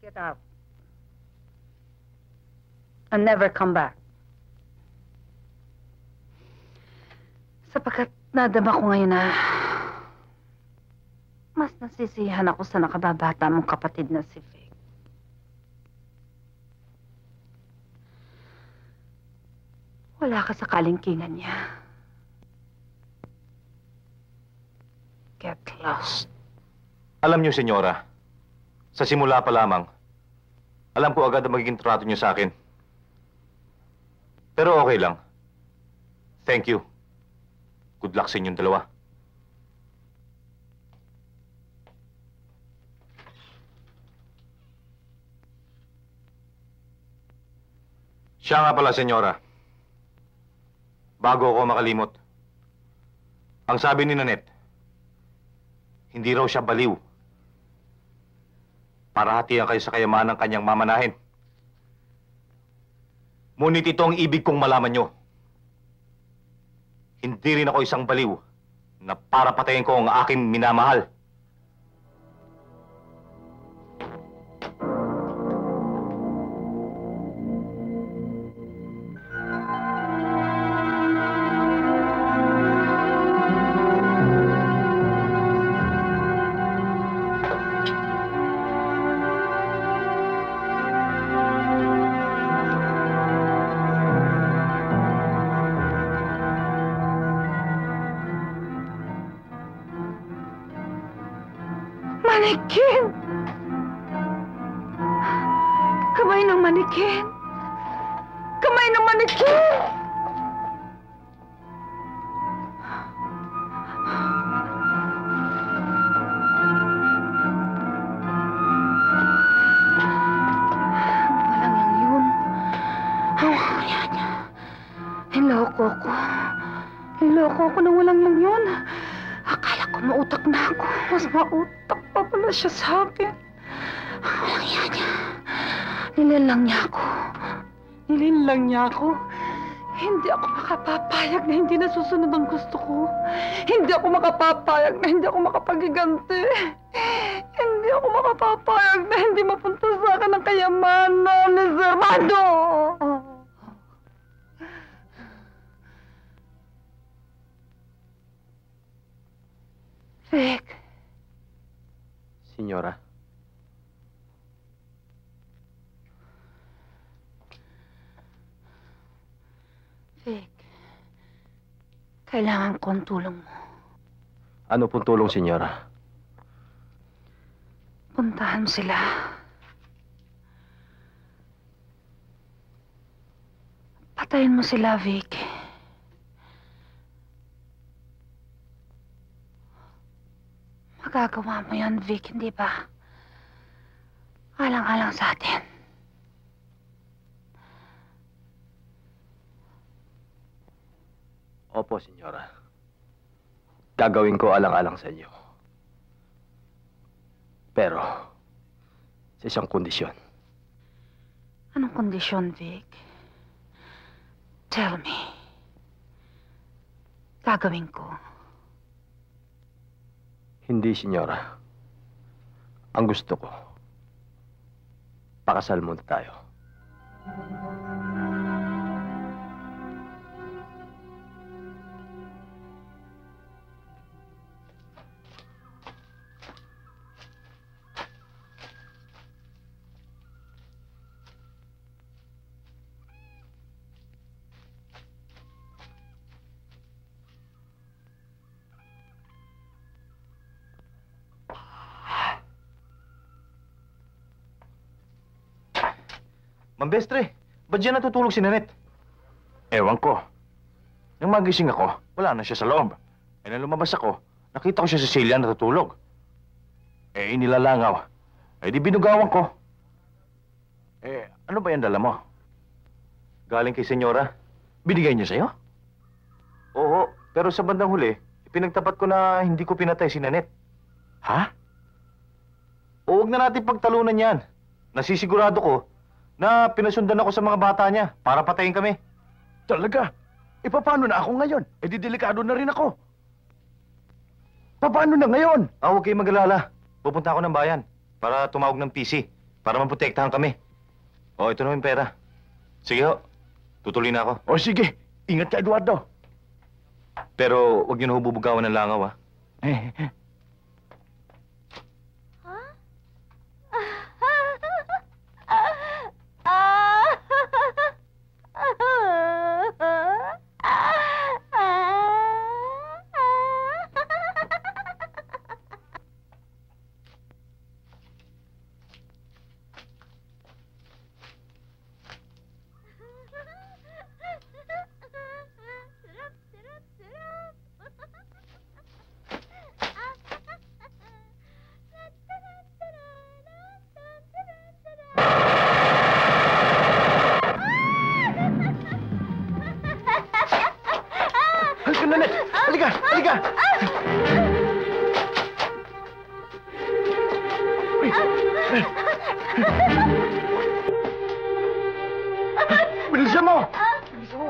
Get out. And never come back. Sapagkat nadama ko ngayon na mas nasisiyahan ako sa nakababata mong kapatid na si Vic. Wala ka sa kalingkingan niya. Get lost. Alam niyo, senyora, sa simula pa lamang, alam ko agad ang magiging trato niyo sa akin. Pero okay lang. Thank you. Good luck sa inyong dalawa. Siya nga pala, senyora. Bago ako makalimot. Ang sabi ni Nanette, hindi raw siya baliw. Para hatihan kayo sa kayaman ng kanyang mamanahin. Ngunit ito ang ibig kong malaman nyo. Hindi rin ako isang baliw na para patayin ko ang aking minamahal. Manikin! Kamay ng manikin! Kamay ng manikin! Walang yang yun. Niloko ko. Niloko ko na walang yang yun. Akala ko mautak na ako. Mas mautak pa pala siya sa akin. Walang yan niya. Nilinlang niya ako. Nilinlang niya ako. Hindi ako makapapayag na hindi nasusunod ang gusto ko. Hindi ako makapapayag na hindi ako makapagiganti. Hindi ako makapapayag na hindi mapunta sa akin ang kayamanan ni Zermando. Vic. Senyora. Vic. Kailangan ko ang tulong mo. Ano pong tulong, senyora? Puntahan sila. Patayin mo sila, Vic. Magagawa mo yan, Vic, hindi ba? Alang-alang sa atin. Opo, senyora. Gagawin ko alang-alang sa inyo. Pero, sa isang kondisyon. Anong kondisyon, Vic? Tell me. Gagawin ko. Hindi, senyora. Ang gusto ko, pakasal muna tayo. Mambestre, ba't dyan natutulog si Nanette? Ewan ko. Nang magising ako, wala na siya sa loob. Eh, nang lumabas ako, nakita ko siya sa silya natutulog. Eh, inilalangaw. Eh, di binugawan ko. Eh, ano ba yan dala mo? Galing kay senyora? Binigay niya sa'yo? Oo, pero sa bandang huli, pinagtapat ko na hindi ko pinatay si Nanette. Ha? O, huwag na natin pagtalunan yan. Nasisigurado ko na pinasundan ako sa mga bata niya para patayin kami. Talaga? E paano na ako ngayon? E di delikado na rin ako. Paano na ngayon? Huwag kayong mag-alala. Pupunta ako ng bayan para tumawag ng PC. Para maprotektahan kami. O, ito na yung pera. Sige ho, tutuloy na ako. O sige, ingat ka, Eduardo. Pero huwag niyo na hububugawan ng langaw, ha? Halika, Nanette! Halika! Halika! Bilisan mo! Bilisan mo!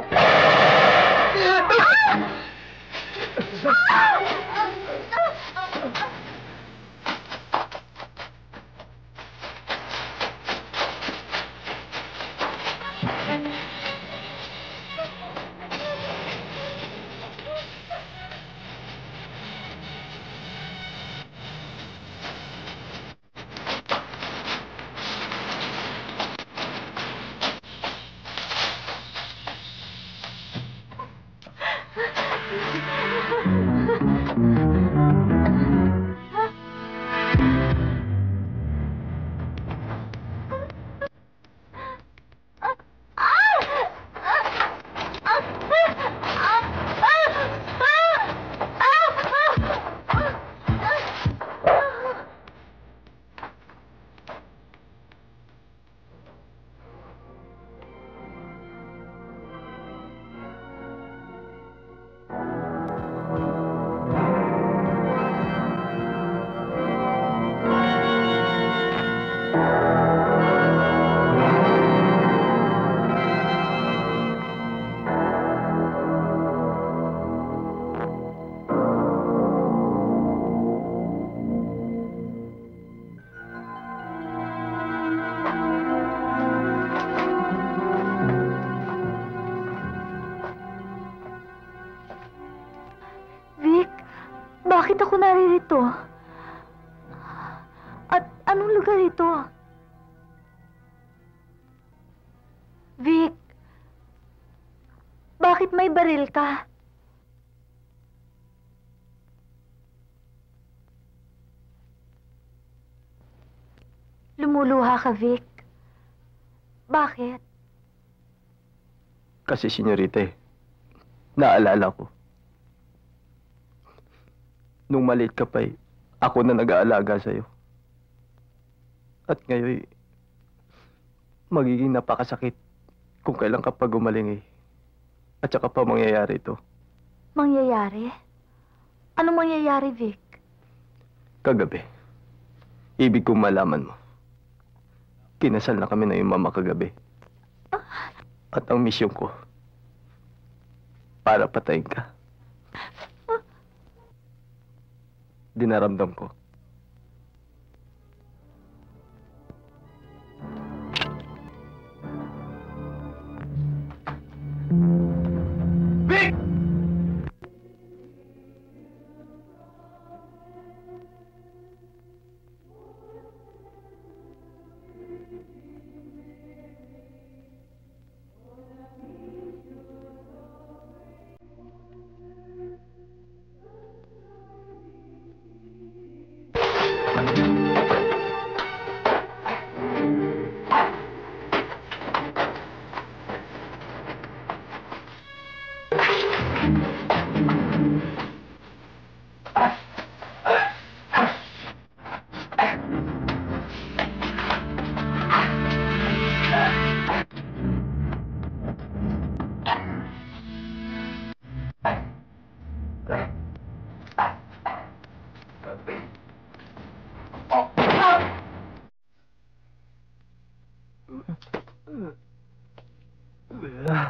Bakit ako naririto? At anong lugar ito? Vic, bakit may baril ka? Lumuluha ka, Vic. Bakit? Kasi, senyorita, naalala ko. Nung maliit ka pa, ako na nag-aalaga sa'yo. At ngayon, magiging napakasakit kung kailan ka pa gumaling At saka pa mangyayari ito. Mangyayari? Anong mangyayari, Vic? Kagabi, ibig kong malaman mo. Kinasal na kami na yung mama kagabi. At ang misyon ko, para patayin ka. Dinaramdam ko. Vic!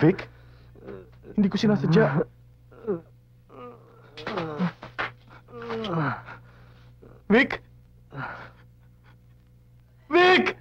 Vic? Hindi ko sinasadya. Vic? Vic!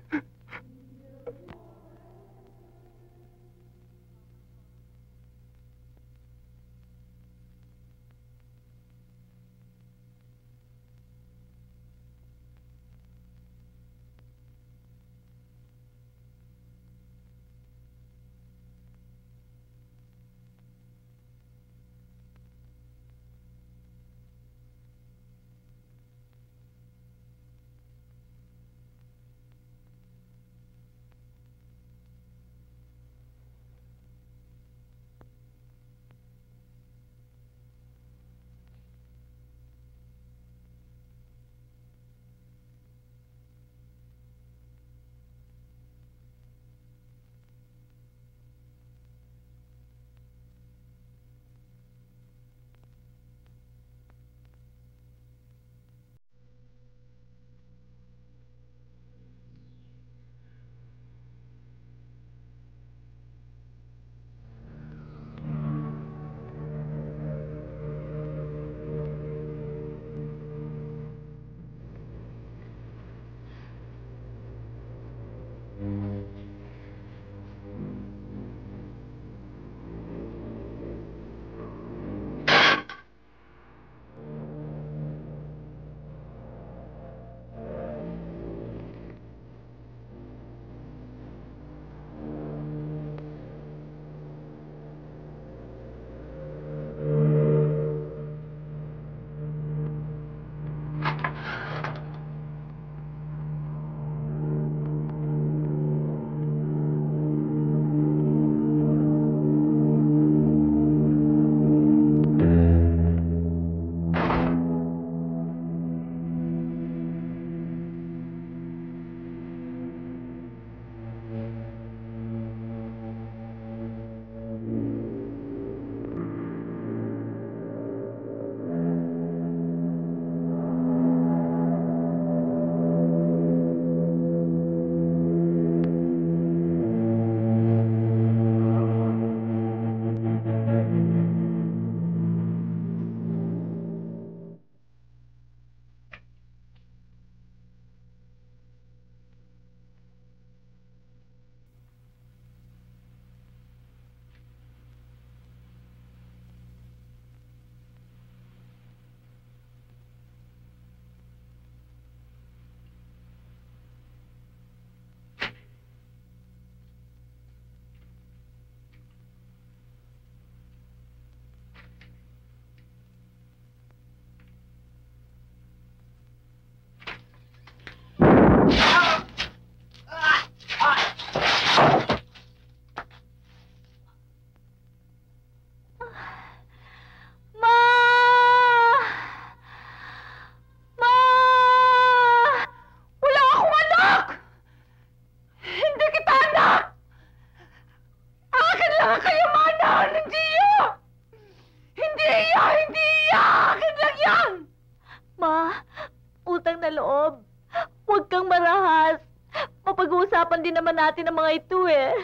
din naman natin ang mga ito eh.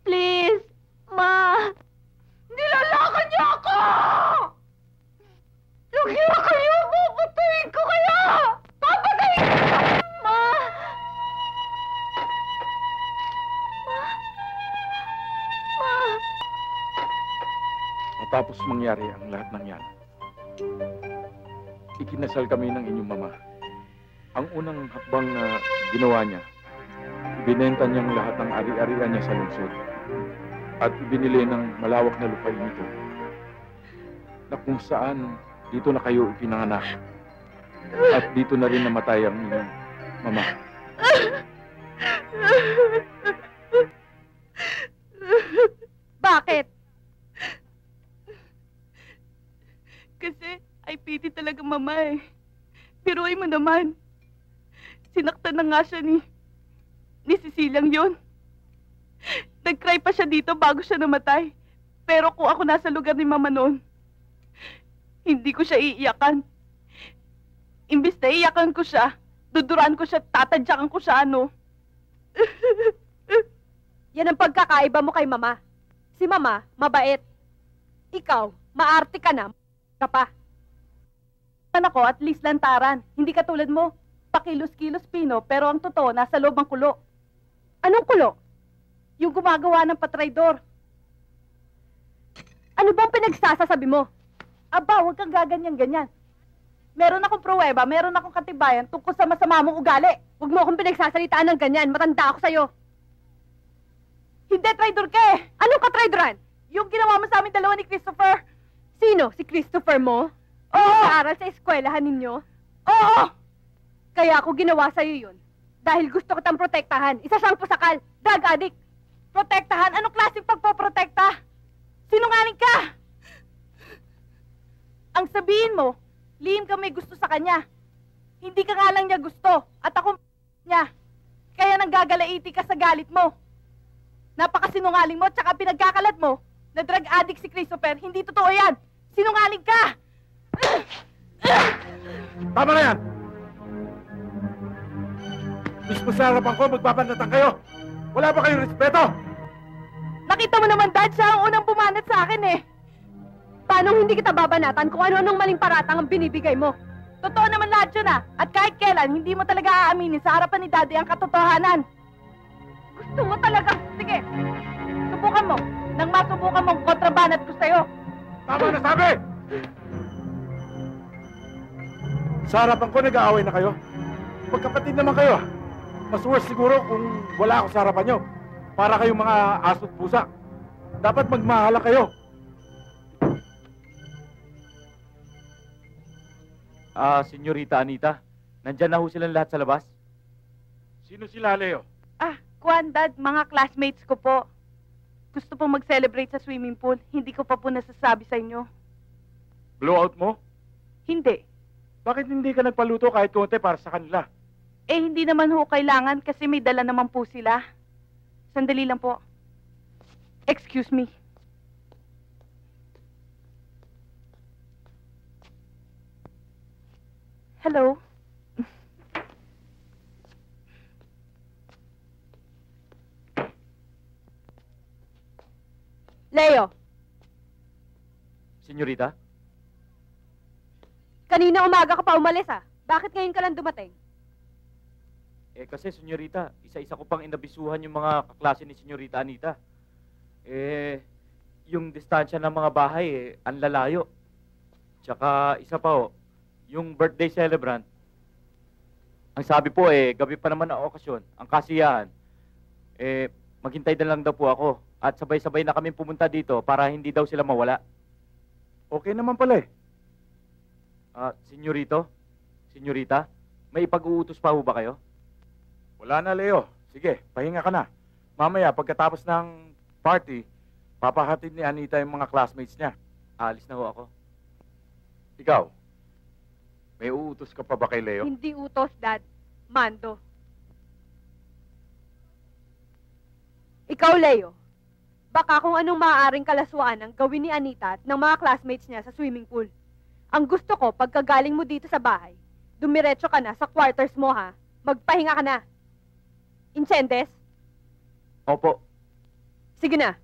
Please, Ma. Nilalakan niyo ako! Lugiya kayo! Papatayin ko kayo! Papatayin ko! Ma. Ma. Matapos mangyari ang lahat ng yan, ikinasal kami ng inyong mama. Ang unang hakbang na ginawa niya, binenta niyang lahat ng ari-arian niya sa lungsod at ibinili ng malawak na lupain ito na kung saan dito na kayo ipinanganak at dito na rin namatay ang inyong mama. Bakit? Kasi ay piti talaga mama eh. Biruin mo naman. Sinaktan na nga siya ni Ceciliang yun. Nag-cry pa siya dito bago siya namatay. Pero kung ako nasa lugar ni mama noon, hindi ko siya iiyakan. Imbis na iiyakan ko siya, duduraan ko siya, tatadyakan ko siya, ano. Yan ang pagkakaiba mo kay mama. Si mama, mabait. Ikaw, maarte ka na, ka pa. Ako, at least lantaran. Hindi katulad mo, pakilos-kilos pino, pero ang totoo, nasa loob ang kulo. Anong kulo? Yung gumagawa ng patraydor. Ano bang pinagsasasabi mo? Aba, huwag kang gaganyan-ganyan. Meron akong pruweba, meron akong katibayan tungkol sa masama mong ugali. Huwag mo akong pinagsasalitaan ng ganyan. Matanda ako sa'yo. Hindi, traidor ka eh. Anong katraidoran? Yung ginawa mo sa amin dalawa ni Christopher. Sino? Si Christopher mo? Oo! Nag-aaral sa eskwelahan ninyo? Oo! Kaya ako ginawa sa'yo yun. Dahil gusto ko tang protektahan. Isa siyang pusakal. Drug addict. Protektahan? Anong klaseng pagpoprotekta? Sinungaling ka! Ang sabihin mo, lihim ka may gusto sa kanya. Hindi ka nga lang niya gusto. At ako niya. Kaya nanggagalaiti ka sa galit mo. Napakasinungaling mo, tsaka pinagkakalat mo na drug addict si Christopher. Hindi totoo yan. Sinungaling ka! Tama na yan! Mismo sa harapan ko, magbabanatan kayo! Wala ba kayong respeto? Nakita mo naman, Dad, siya ang unang bumanat sa akin eh. Paano hindi kita babanatan kung ano-anong maling paratang ang binibigay mo? Totoo naman lahat yun ah. At kahit kailan, hindi mo talaga aaminin sa harapan ni Daddy ang katotohanan. Gusto mo talaga. Sige, subukan mo. Nang masubukan mong kontrabanat ko sa'yo. Tama na sabi! Sa harapan ko, nag-aaway na kayo. Magkapatid naman kayo. Mas worse siguro kung wala ako sa harapan nyo. Para kayong mga aso't pusa. Dapat magmahala kayo. Senyorita Anita, nandyan na ho silang lahat sa labas? Sino sila, Leo? Kuwan, Dad, mga classmates ko po. Gusto pong mag-celebrate sa swimming pool. Hindi ko pa po nasasabi sa inyo. Blowout mo? Hindi. Bakit hindi ka nagpaluto kahit konti para sa kanila? Eh, hindi naman ho kailangan kasi may dala naman po sila. Sandali lang po. Excuse me. Hello? Leo, Senyorita? kanina umaga ka pa umalis ah. Bakit ngayon ka lang dumating? Kasi, senyorita, isa-isa ko pang inabisuhan yung mga kaklase ni Senyorita Anita. Yung distansya ng mga bahay, ang lalayo. Tsaka, isa pa yung birthday celebrant. Ang sabi po, gabi pa naman ang okasyon, ang kasiyahan. Maghintay na lang daw po ako. At sabay-sabay na kami pumunta dito para hindi daw sila mawala. Okay naman pala eh. Senyorito? Senyorita? May ipag-uutos pa ho ba kayo? Wala na, Leo. Sige, pahinga ka na. Mamaya, pagkatapos ng party, papahatid ni Anita yung mga classmates niya. Alis na ho ako. Ikaw, may uutos ka pa ba kay Leo? Hindi utos, Dad. Mando. Ikaw, Leo. Baka kung anong maaaring kalaswaan ang gawin ni Anita at ng mga classmates niya sa swimming pool. Ang gusto ko, pagkagaling mo dito sa bahay, dumiretso ka na sa quarters mo, ha? Magpahinga ka na. Incendes? Opo. Sige na.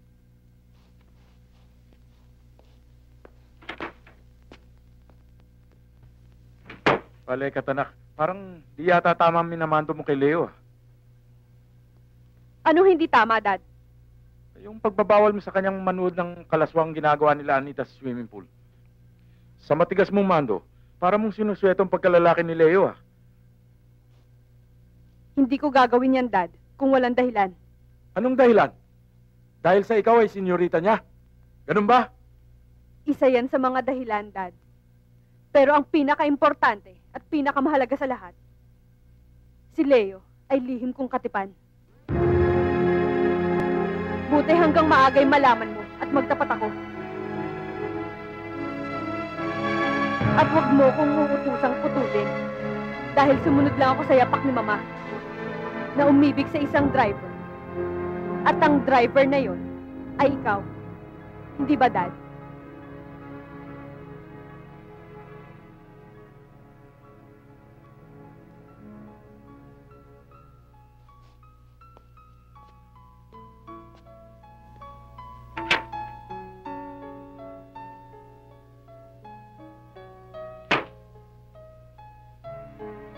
Palay katanak. Parang di yata tama ang minamando mo kay Leo. Anong hindi tama, Dad? Yung pagbabawal mo sa kanyang manood ng kalaswang ginagawa nila Anita sa swimming pool. Sa matigas mong mando, para mong sinuswetong pagkalalaki ni Leo. Hindi ko gagawin yan, Dad, kung walang dahilan. Anong dahilan? Dahil sa ikaw ay senyorita niya. Ganun ba? Isa yan sa mga dahilan, Dad. Pero ang pinaka-importante at pinakamahalaga sa lahat, si Leo ay lihim kong katipan. Buti hanggang maagay malaman mo at magtapat ako. At huwag mo kong uutusang putulin dahil sumunod lang ako sa yapak ni Mama na umibig sa isang driver. At ang driver na yon ay ikaw. Hindi ba, Dad?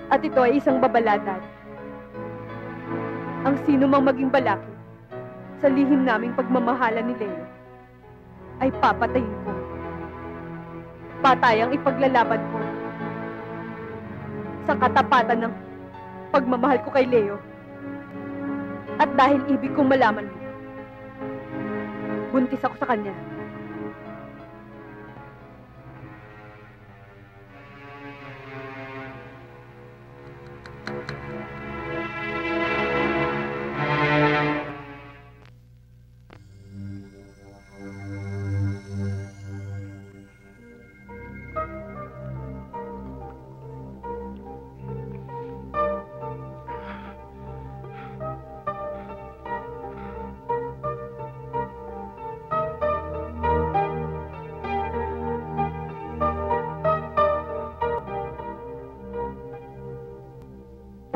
At ito ay isang babalatan. Ang sino mang maging balaki sa lihim naming pagmamahalan ni Leo ay papatayin ko. Patayang ipaglalaban ko sa katapatan ng pagmamahal ko kay Leo. At dahil ibig kong malaman mo, buntis ako sa kanya.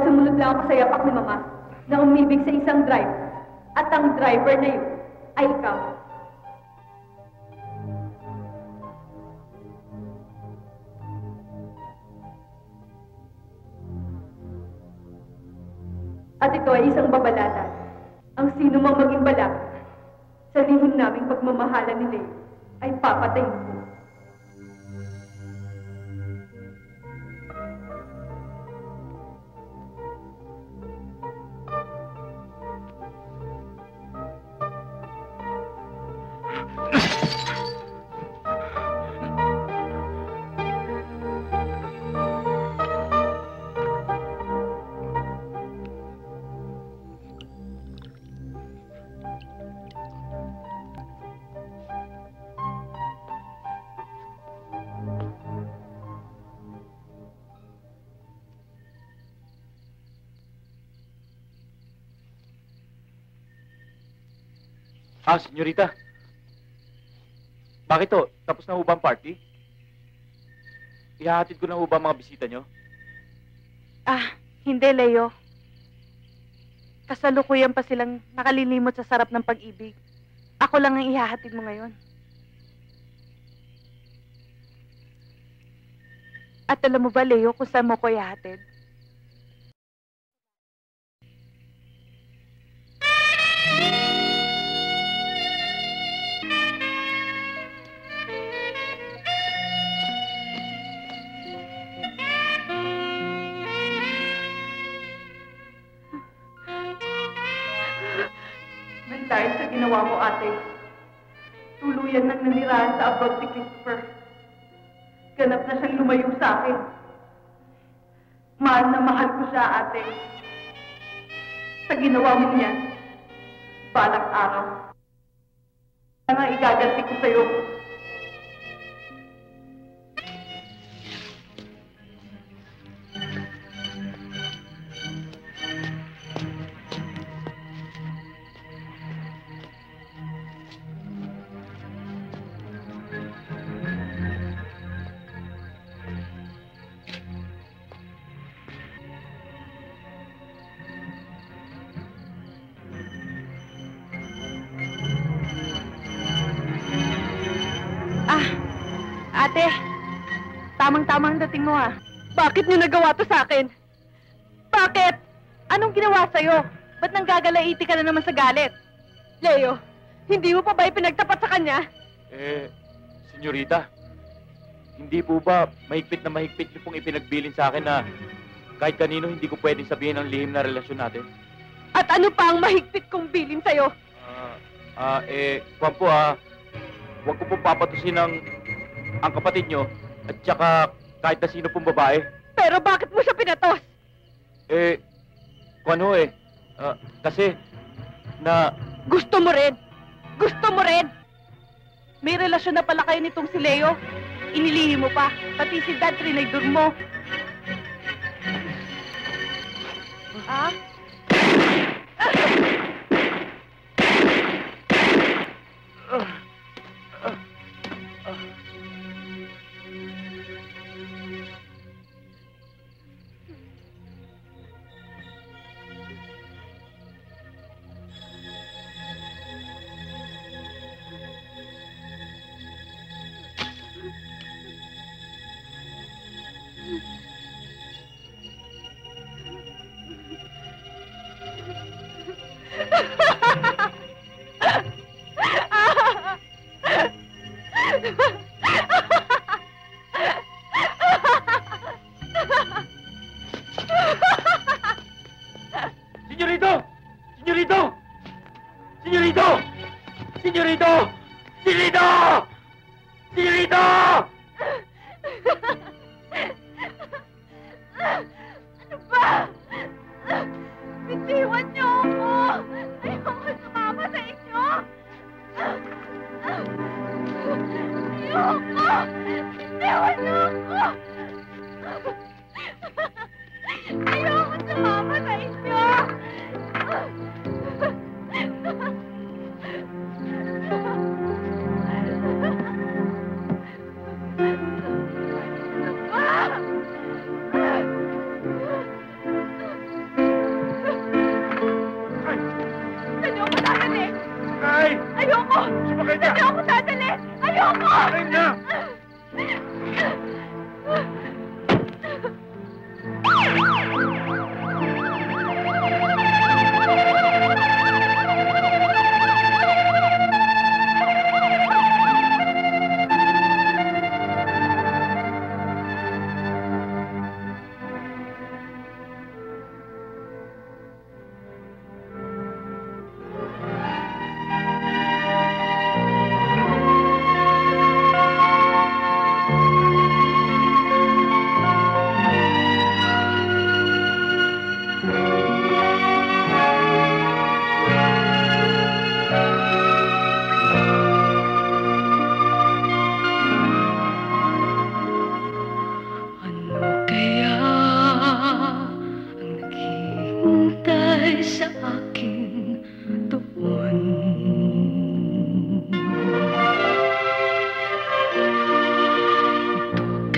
Sumunod lang ako sa yapak ni Mama na umibig sa isang driver. At ang driver na yun ay ikaw. At ito ay isang babalatan. Ang sino mang maging balak sa lihim naming pagmamahalan ni Leo ay papatayin ko. Senyorita. Bakit to? Tapos na ho ba ang party? Ihahatid ko na ho ba ang mga bisita nyo? Hindi, Leo. Kasalukuyan pa silang nakalilimot sa sarap ng pag-ibig. Ako lang ang ihahatid mo ngayon. At alam mo ba, Leo, kung saan mo ko ihahatid? Dahil sa ginawa mo, ate, tuluyan nang nanirahan sa abroad si Christopher. Ganap na siyang lumayo sa akin. Mahal na mahal ko siya, ate. Sa ginawa mo niyan, balang araw, ang igaganti ko sa'yo. Ate, tamang-tamang dating mo ah. Bakit niyo nagawa to sa akin? Bakit? Anong ginawa sa'yo? Ba't nanggagalaiti ka na naman sa galit? Leo, hindi mo pa ba ipinagtapat sa kanya? Senyorita, hindi po ba mahigpit na mahigpit niyo pong ipinagbilin sa akin na kahit kanino hindi ko pwedeng sabihin ang lihim na relasyon natin? At ano pa ang mahigpit kong bilin sa'yo? Kwan po huwag ko pong papatusin ang kapatid nyo at saka kahit na sino pong babae. Pero bakit mo siya pinatos? Kasi na... Gusto mo rin! Gusto mo rin! May relasyon na pala kayo nitong si Leo. Inilihim mo pa. Pati si Dad, trinidor mo. Ah? Senyorito! Senyorito! Senyorito! Senyorito! Senyorito! Senyorito! Ano ba? Bitiwan niyo ako! Ayoko sumama sa inyo! Ayoko! Bitiwan niyo ako! Ayoko sumama sa inyo! Ayoko dadalhin! Ay! Ayoko! Sumakay ka! Ayoko dadalhin! Ayoko! Ay na!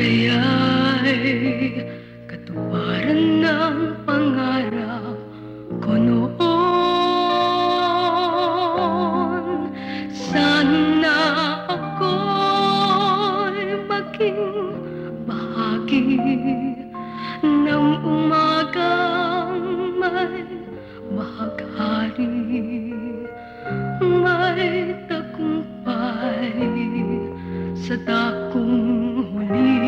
Kaya'y katuparan ng pangarap ko noon. Sana ako'y maging bahagi ng umagang may bahaghari, may tagumpay sa dakong huli.